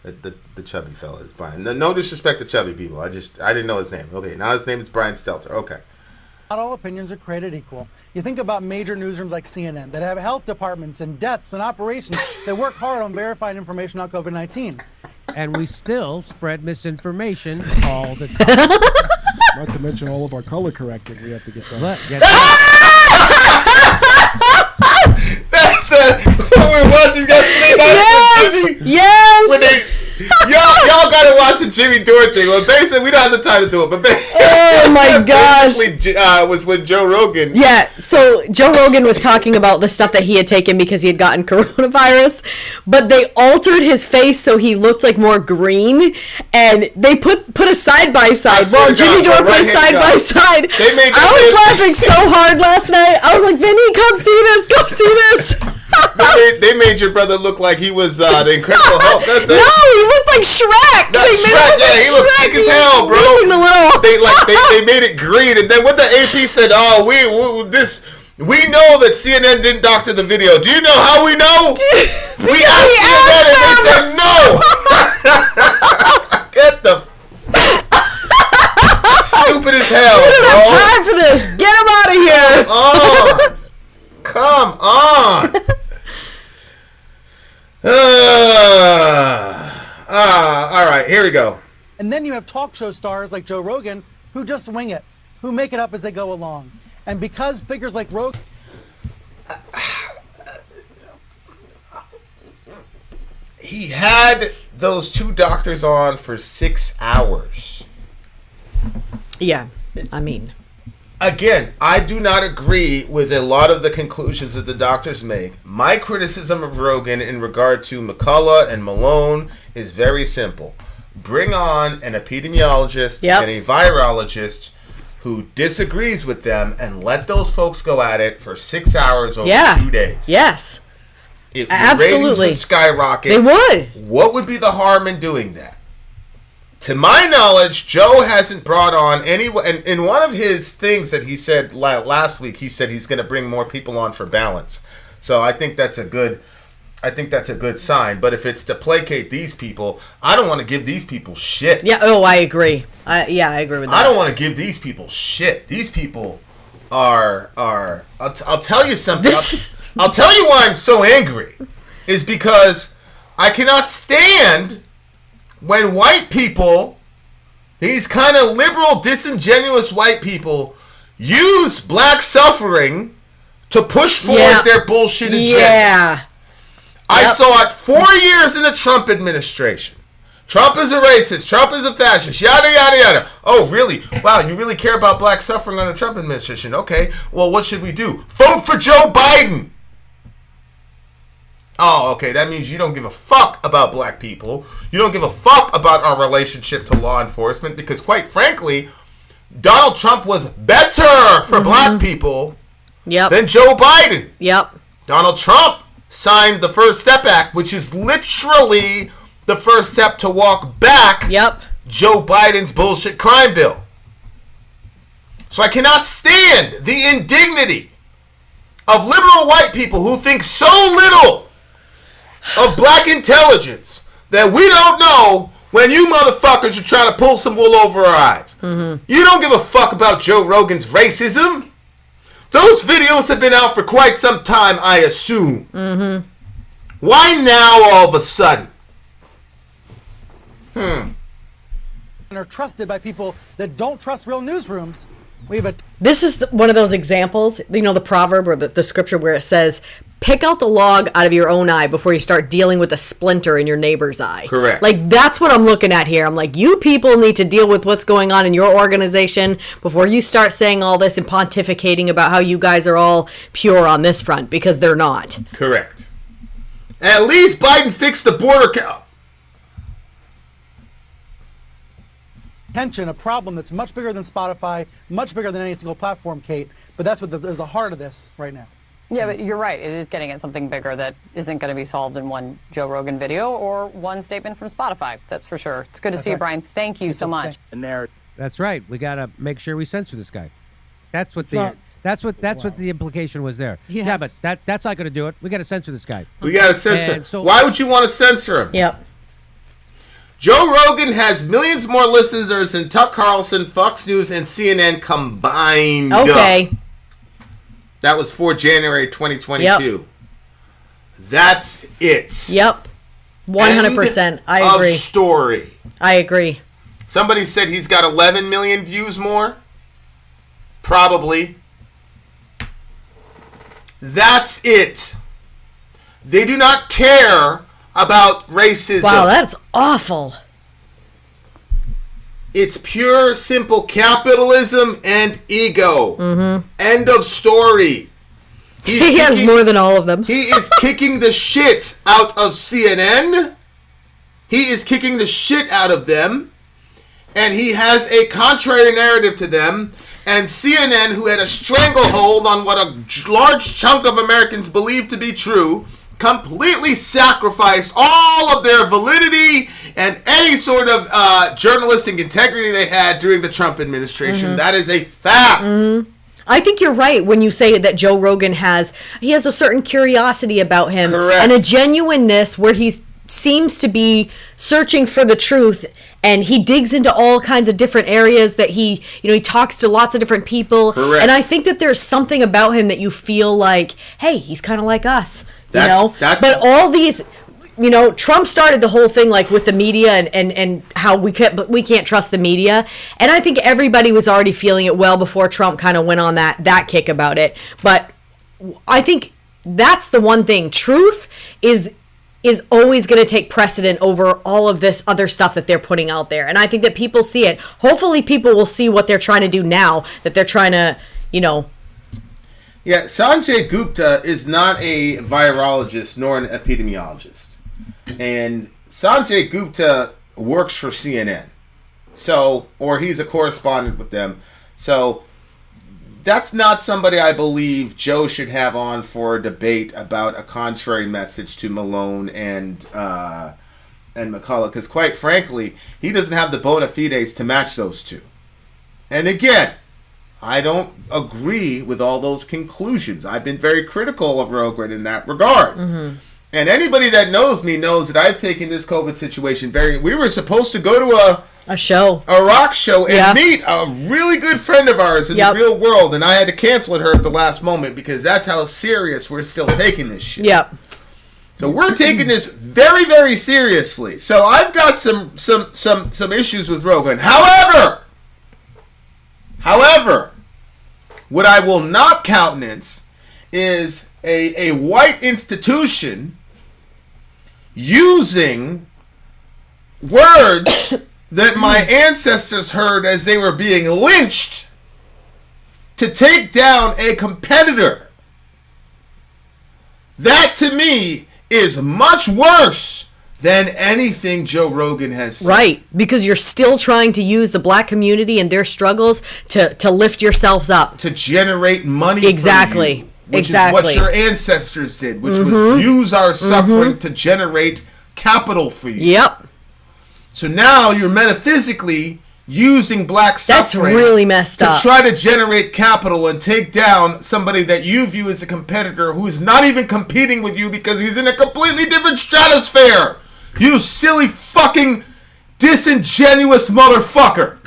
The chubby fella is Brian. No disrespect to chubby people. I didn't know his name. Okay, now his name is Brian Stelter. Okay. Not all opinions are created equal. You think about major newsrooms like CNN that have health departments and deaths and operations that work hard on verifying information on COVID-19. And we still spread misinformation all the time. Not to mention all of our color correcting we have to get done. That's what we're watching yesterday night. Yes! When y'all gotta watch the Jimmy Dore thing. Well, basically, we don't have the time to do it, but oh my gosh, was with Joe Rogan. Yeah, so Joe Rogan was talking about the stuff that he had taken because he had gotten coronavirus, but they altered his face so he looked like more green, and they put a side by side. Well, Jimmy Dore put a side by side. I was laughing so hard last night. I was like, Vinny, come see this. Come see this. They made your brother look like he was the Incredible Hulk. That's it. No, he looked like Shrek. Yeah, he looked sick as hell, bro. They made it green, and then what the AP said, we know that CNN didn't doctor the video. Do you know how we know? We asked CNN and they said no. Get the stupid as hell. We don't have time for this. Get him out of here. Come on. All right, here we go. And then you have talk show stars like Joe Rogan who just wing it. who make it up as they go along. And because figures like Rogan... He had those two doctors on for 6 hours. Yeah, I mean... Again, I do not agree with a lot of the conclusions that the doctors make. My criticism of Rogan in regard to McCullough and Malone is very simple. Bring on an epidemiologist and a virologist who disagrees with them and let those folks go at it for 6 hours over 2 days. Yes. If Absolutely. ratings would skyrocket. They would. What would be the harm in doing that? To my knowledge, Joe hasn't brought on anyone. And in one of his things that he said last week, he said he's going to bring more people on for balance. So I think that's a good sign. But if it's to placate these people, I don't want to give these people shit. Yeah. Oh, I agree. I agree with that. I don't want to give these people shit. These people are. I'll tell you something. I'll tell you why I'm so angry. Is because I cannot stand when white people, these kind of liberal, disingenuous white people, use black suffering to push forward their bullshit agenda. Yeah. I saw it 4 years in the Trump administration. Trump is a racist. Trump is a fascist. Yada, yada, yada. Oh, really? Wow, you really care about black suffering under the Trump administration? Okay, well, what should we do? Vote for Joe Biden. Oh, okay, that means you don't give a fuck about black people. You don't give a fuck about our relationship to law enforcement because, quite frankly, Donald Trump was better for black people than Joe Biden. Yep. Donald Trump signed the First Step Act, which is literally the first step to walk back Joe Biden's bullshit crime bill. So I cannot stand the indignity of liberal white people who think so little of black intelligence that we don't know when you motherfuckers are trying to pull some wool over our eyes. You don't give a fuck about Joe Rogan's racism. Those videos have been out for quite some time, I assume. Why now all of a sudden? And are trusted by people that don't trust real newsrooms. We have This is one of those examples, you know, the proverb or the scripture where it says, pick out the log out of your own eye before you start dealing with a splinter in your neighbor's eye. Correct. Like, that's what I'm looking at here. I'm like, you people need to deal with what's going on in your organization before you start saying all this and pontificating about how you guys are all pure on this front, because they're not. Correct. At least Biden fixed the border. Attention, a problem that's much bigger than Spotify, much bigger than any single platform, Kate. But that's what is the heart of this right now. Yeah, but you're right. It is getting at something bigger that isn't going to be solved in one Joe Rogan video or one statement from Spotify. That's for sure. It's good to see you, Brian. Thank you so much. That's right. We got to make sure we censor this guy. That's what that's what the implication was there. Yes. Yeah, but that's not going to do it. We got to censor this guy. We got to censor him. So, why would you want to censor him? Yep. Joe Rogan has millions more listeners than Tucker Carlson, Fox News, and CNN combined. Okay. That was for January 2022. Yep. That's it. Yep. 100%. I agree. Story. I agree. Somebody said he's got 11 million views more. Probably. That's it. They do not care about racism. Wow, that's awful. It's pure, simple capitalism and ego. End of story. He has more than all of them. He is kicking the shit out of CNN. He is kicking the shit out of them. And he has a contrary narrative to them. And CNN, who had a stranglehold on what a large chunk of Americans believe to be true, completely sacrificed all of their validity and any sort of journalistic integrity they had during the Trump administration. That is a fact. I think you're right when you say that Joe Rogan has a certain curiosity about him. Correct. And a genuineness where he seems to be searching for the truth, and he digs into all kinds of different areas that he talks to lots of different people. Correct. And I think that there's something about him that you feel like, hey, he's kind of like us. But all these Trump started the whole thing like with the media and how we can't trust the media. And I think everybody was already feeling it well before Trump kind of went on that kick about it. But I think that's the one thing. Truth is always going to take precedent over all of this other stuff that they're putting out there. And I think that people see it. Hopefully people will see what they're trying to do now, that they're trying to, Yeah, Sanjay Gupta is not a virologist nor an epidemiologist. And Sanjay Gupta works for CNN. Or he's a correspondent with them. So that's not somebody I believe Joe should have on for a debate about a contrary message to Malone and McCullough, because quite frankly, he doesn't have the bona fides to match those two. And again, I don't agree with all those conclusions. I've been very critical of Rogan in that regard. Mm-hmm. And anybody that knows me knows that I've taken this COVID situation we were supposed to go to a show, a rock show, and meet a really good friend of ours in the real world, and I had to cancel her at the last moment because that's how serious we're still taking this shit. Yep. So we're taking this very, very seriously. So I've got some issues with Rogan. However, what I will not countenance is a white institution using words that my ancestors heard as they were being lynched to take down a competitor. That, to me, is much worse than anything Joe Rogan has said. Right, because you're still trying to use the black community and their struggles to lift yourselves up. To generate money exactly. for you. Which is what your ancestors did, which was use our suffering to generate capital for you. Yep. So now you're metaphysically using black suffering. That's really messed up. To try to generate capital and take down somebody that you view as a competitor who is not even competing with you because he's in a completely different stratosphere. You silly fucking disingenuous motherfucker.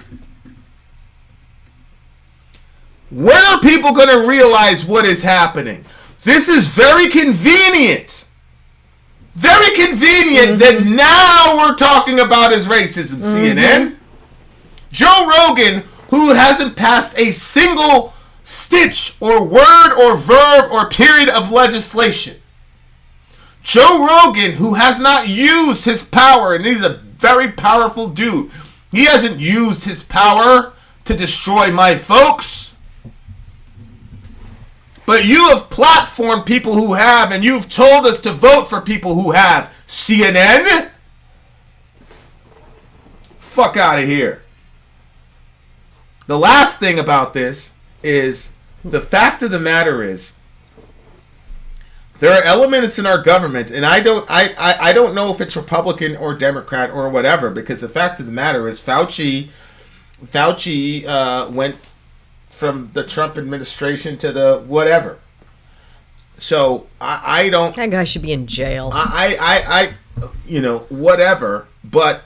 When are people going to realize what is happening? This is very convenient. Very convenient that now we're talking about his racism, CNN. Joe Rogan, who hasn't passed a single stitch or word or verb or period of legislation. Joe Rogan, who has not used his power, and he's a very powerful dude. He hasn't used his power to destroy my folks. But you have platformed people who have, and you've told us to vote for people who have. CNN? Fuck out of here. The last thing about this is, the fact of the matter is, there are elements in our government, and I don't know if it's Republican or Democrat or whatever, because the fact of the matter is Fauci went from the Trump administration to the whatever. So I don't. That guy should be in jail. I whatever. But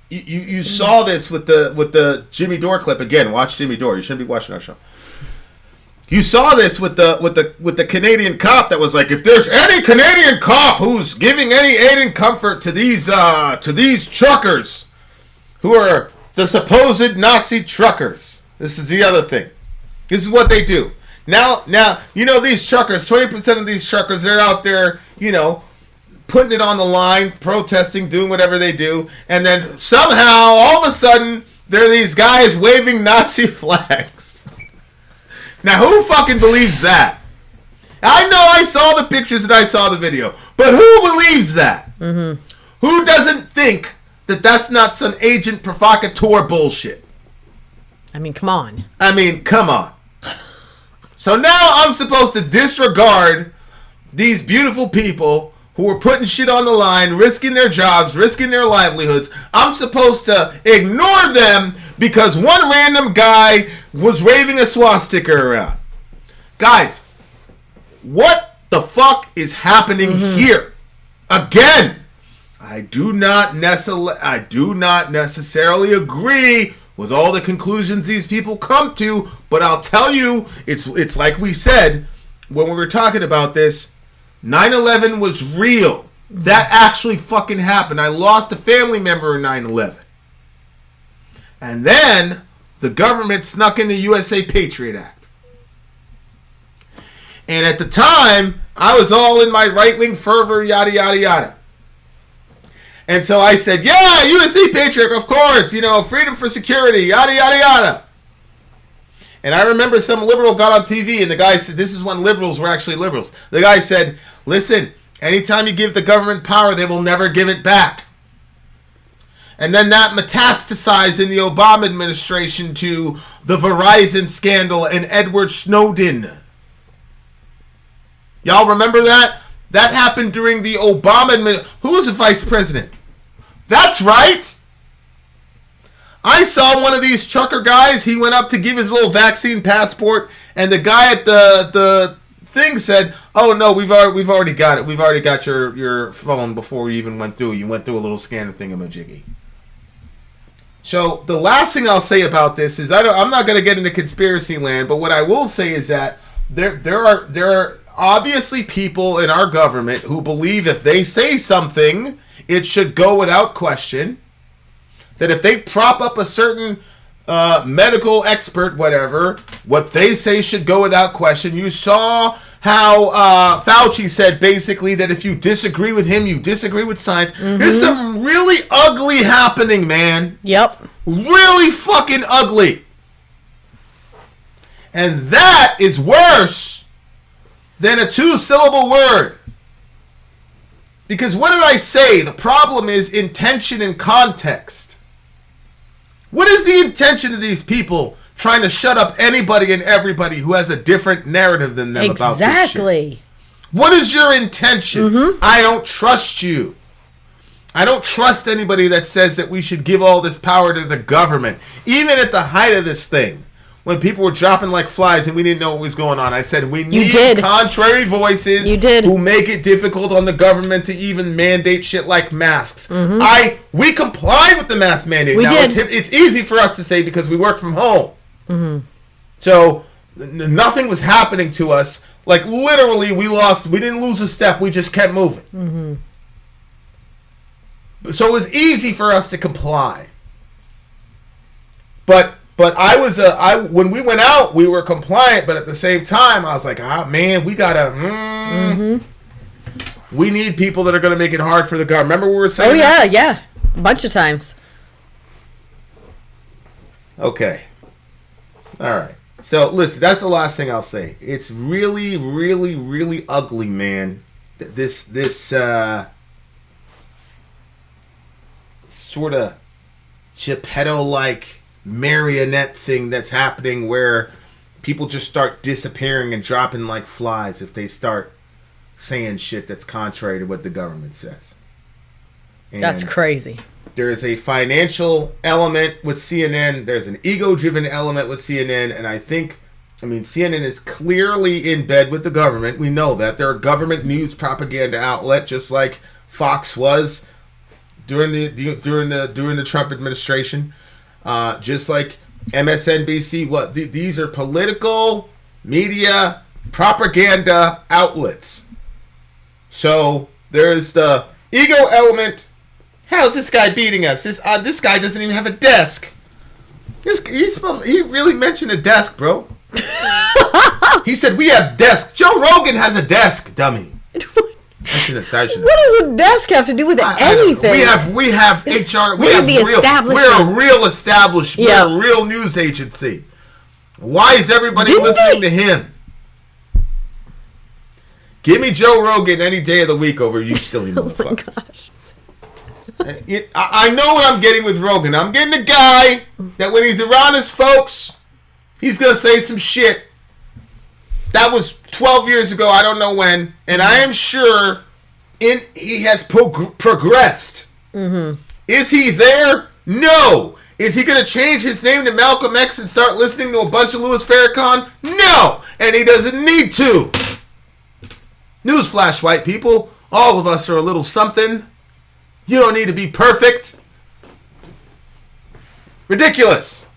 you saw this with the Jimmy Dore clip again. Watch Jimmy Dore. You shouldn't be watching our show. You saw this with the Canadian cop that was like, if there's any Canadian cop who's giving any aid and comfort to these truckers who are the supposed Nazi truckers. This is the other thing. This is what they do. Now, these truckers, 20% of these truckers, they're out there, putting it on the line, protesting, doing whatever they do. And then somehow, all of a sudden, there are these guys waving Nazi flags. Now, who fucking believes that? I know I saw the pictures and I saw the video. But who believes that? Mm-hmm. Who doesn't think that that's not some agent provocateur bullshit? I mean, come on. So now I'm supposed to disregard these beautiful people who are putting shit on the line, risking their jobs, risking their livelihoods. I'm supposed to ignore them because one random guy was waving a swastika around. Guys, what the fuck is happening here? Again, I do not necessarily agree with all the conclusions these people come to, but I'll tell you, it's like we said when we were talking about this, 9/11 was real. That actually fucking happened. I lost a family member in 9/11. And then the government snuck in the USA Patriot Act. And at the time, I was all in my right-wing fervor, yada, yada, yada. And so I said, yeah, USA Patriot, of course, freedom for security, yada, yada, yada. And I remember some liberal got on TV and the guy said, this is when liberals were actually liberals. The guy said, listen, anytime you give the government power, they will never give it back. And then that metastasized in the Obama administration to the Verizon scandal and Edward Snowden. Y'all remember that? That happened during the Obama administration. Who was the vice president? That's right. I saw one of these trucker guys. He went up to give his little vaccine passport, and the guy at the thing said, "Oh no, we've already got it. We've already got your phone before we even went through. You went through a little scanner thingamajiggy." So the last thing I'll say about this is I'm not going to get into conspiracy land, but what I will say is that there are obviously people in our government who believe if they say something, it should go without question. That if they prop up a certain medical expert, whatever, what they say should go without question. You saw how Fauci said basically that if you disagree with him, you disagree with science. Mm-hmm. There's something really ugly happening, man. Yep. Really fucking ugly. And that is worse than a 2-syllable word. Because what did I say? The problem is intention and context. What is the intention of these people trying to shut up anybody and everybody who has a different narrative than them about this shit? Exactly. What is your intention? Mm-hmm. I don't trust you. I don't trust anybody that says that we should give all this power to the government. Even at the height of this thing, when people were dropping like flies and we didn't know what was going on, I said we need contrary voices who make it difficult on the government to even mandate shit like masks. Mm-hmm. We complied with the mask mandate. We did. It's easy for us to say because we work from home. Mm-hmm. So nothing was happening to us. Like literally, we didn't lose a step. We just kept moving. Mm-hmm. So it was easy for us to comply. But when we went out, we were compliant. But at the same time, I was like, man, we gotta. We need people that are gonna make it hard for the government. Remember we were saying? Oh yeah, yeah, a bunch of times. Okay. All right. So listen, that's the last thing I'll say. It's really, really, really ugly, man. This sort of Geppetto-like marionette thing that's happening where people just start disappearing and dropping like flies if they start saying shit that's contrary to what the government says. And that's crazy. There is a financial element with CNN. There's an ego-driven element with CNN. And CNN is clearly in bed with the government. We know that. They're a government news propaganda outlet, just like Fox was during the Trump administration. Just like MSNBC. These are political media propaganda outlets. So there's the ego element. How's this guy beating us? This guy doesn't even have a desk. He really mentioned a desk, bro. He said we have desks. Joe Rogan has a desk, dummy. What does a desk have to do with anything? We have HR. We're a real establishment. Yeah. We're a real news agency. Why is everybody listening to him? Give me Joe Rogan any day of the week over you silly motherfuckers. I know what I'm getting with Rogan. I'm getting a guy that when he's around his folks, he's going to say some shit. That was 12 years ago. I don't know when. And I am sure he has progressed. Mm-hmm. Is he there? No. Is he going to change his name to Malcolm X and start listening to a bunch of Louis Farrakhan? No. And he doesn't need to. Newsflash, white people. All of us are a little something. You don't need to be perfect. Ridiculous.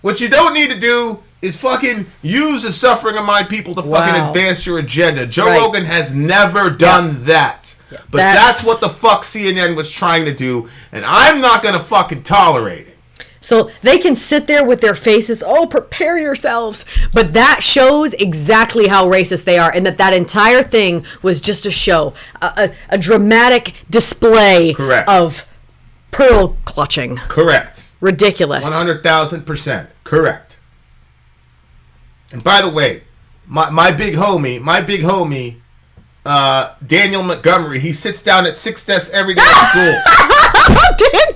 What you don't need to do is fucking use the suffering of my people to fucking advance your agenda. Joe Rogan has never done that. Yeah. But that's what the fuck CNN was trying to do, and I'm not going to fucking tolerate it. So they can sit there with their faces, oh, prepare yourselves. But that shows exactly how racist they are, and that entire thing was just a show, a dramatic display of pearl clutching. Correct. Ridiculous. 100,000%. Correct. And by the way, my big homie, Daniel Montgomery, he sits down at 6 desks every day at school.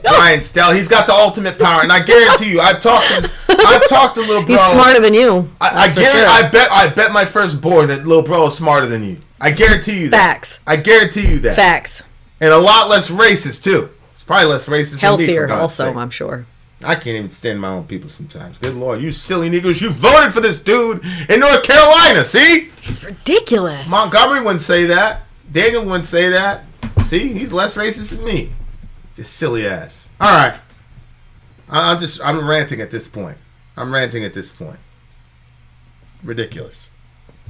Brian Stell, he's got the ultimate power, and I guarantee you, I've talked to little bro. He's smarter than you. I bet my first board that little bro is smarter than you. I guarantee you that. Facts. I guarantee you that. Facts. And a lot less racist too. It's probably less racist than me, for God's also, sake. I'm sure. I can't even stand my own people sometimes. Good Lord, you silly niggas, you voted for this dude in North Carolina, see? It's ridiculous. Montgomery wouldn't say that. Daniel wouldn't say that. See? He's less racist than me. Just silly ass. All right. I'm ranting at this point. Ridiculous.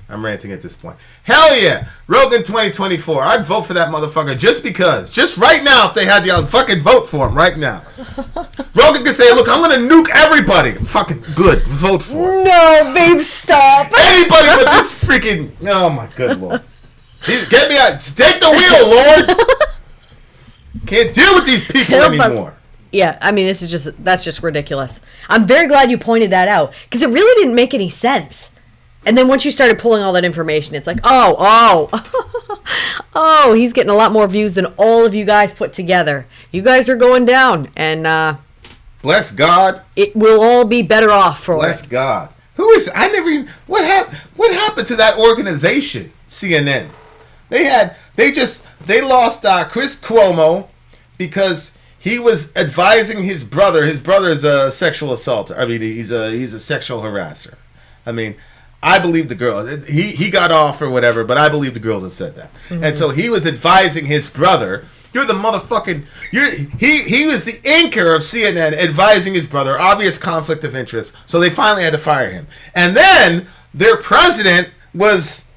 I'm ranting at this point. Hell yeah. Rogan 2024. I'd vote for that motherfucker just because. Just right now, if they had the fucking vote for him right now. Rogan could say, look, I'm going to nuke everybody. Fucking good. Vote for him. No, babe, stop. Anybody but this freaking... Oh, my good Lord. Jesus, get me out. Take the wheel, Lord. Can't deal with these people anymore. Yeah, I mean, that's just ridiculous. I'm very glad you pointed that out because it really didn't make any sense. And then once you started pulling all that information, it's like, oh, he's getting a lot more views than all of you guys put together. You guys are going down, and bless God, it will all be better off for bless God. Who is? I never even. What happened to that organization? CNN. They lost Chris Cuomo because he was advising his brother. His brother is a sexual assaulter. I mean, he's a sexual harasser. I mean, I believe the girl. He got off or whatever, but I believe the girls that said that. Mm-hmm. And so he was advising his brother. You're the motherfucking. He was the anchor of CNN advising his brother. Obvious conflict of interest. So they finally had to fire him. And then their president was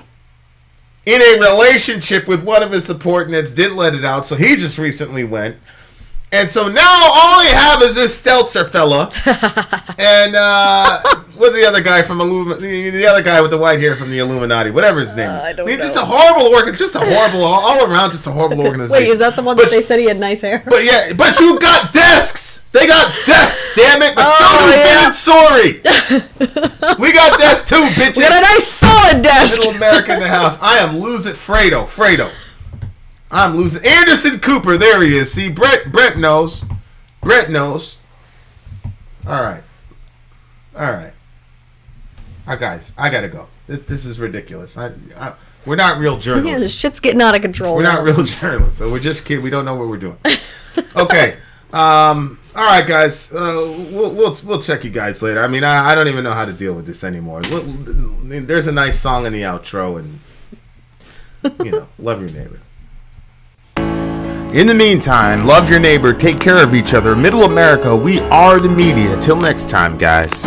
in a relationship with one of his subordinates. Didn't let it out. So he just recently went. And so now all they have is this Stelzer fella, and what's the other guy from the other guy with the white hair from the Illuminati, whatever his name is. I don't know. Just a horrible, all around, just a horrible organization. Wait, is that the one that they said he had nice hair? But yeah, but you got desks. They got desks, damn it. But so do Vince Sorry. We got desks too, bitches. We got a nice solid desk. Middle America in the house. I am losing Fredo. I'm losing. Anderson Cooper, there he is. See, Brett knows. All right. Guys, I gotta go. This is ridiculous. We're not real journalists. Yeah, this shit's getting out of control. We're not real journalists, so we're just kidding. We don't know what we're doing. Okay. All right, guys. We'll check you guys later. I mean, I don't even know how to deal with this anymore. There's a nice song in the outro, and love your neighbor. In the meantime, love your neighbor, take care of each other. Middle America, we are the media. Till next time, guys.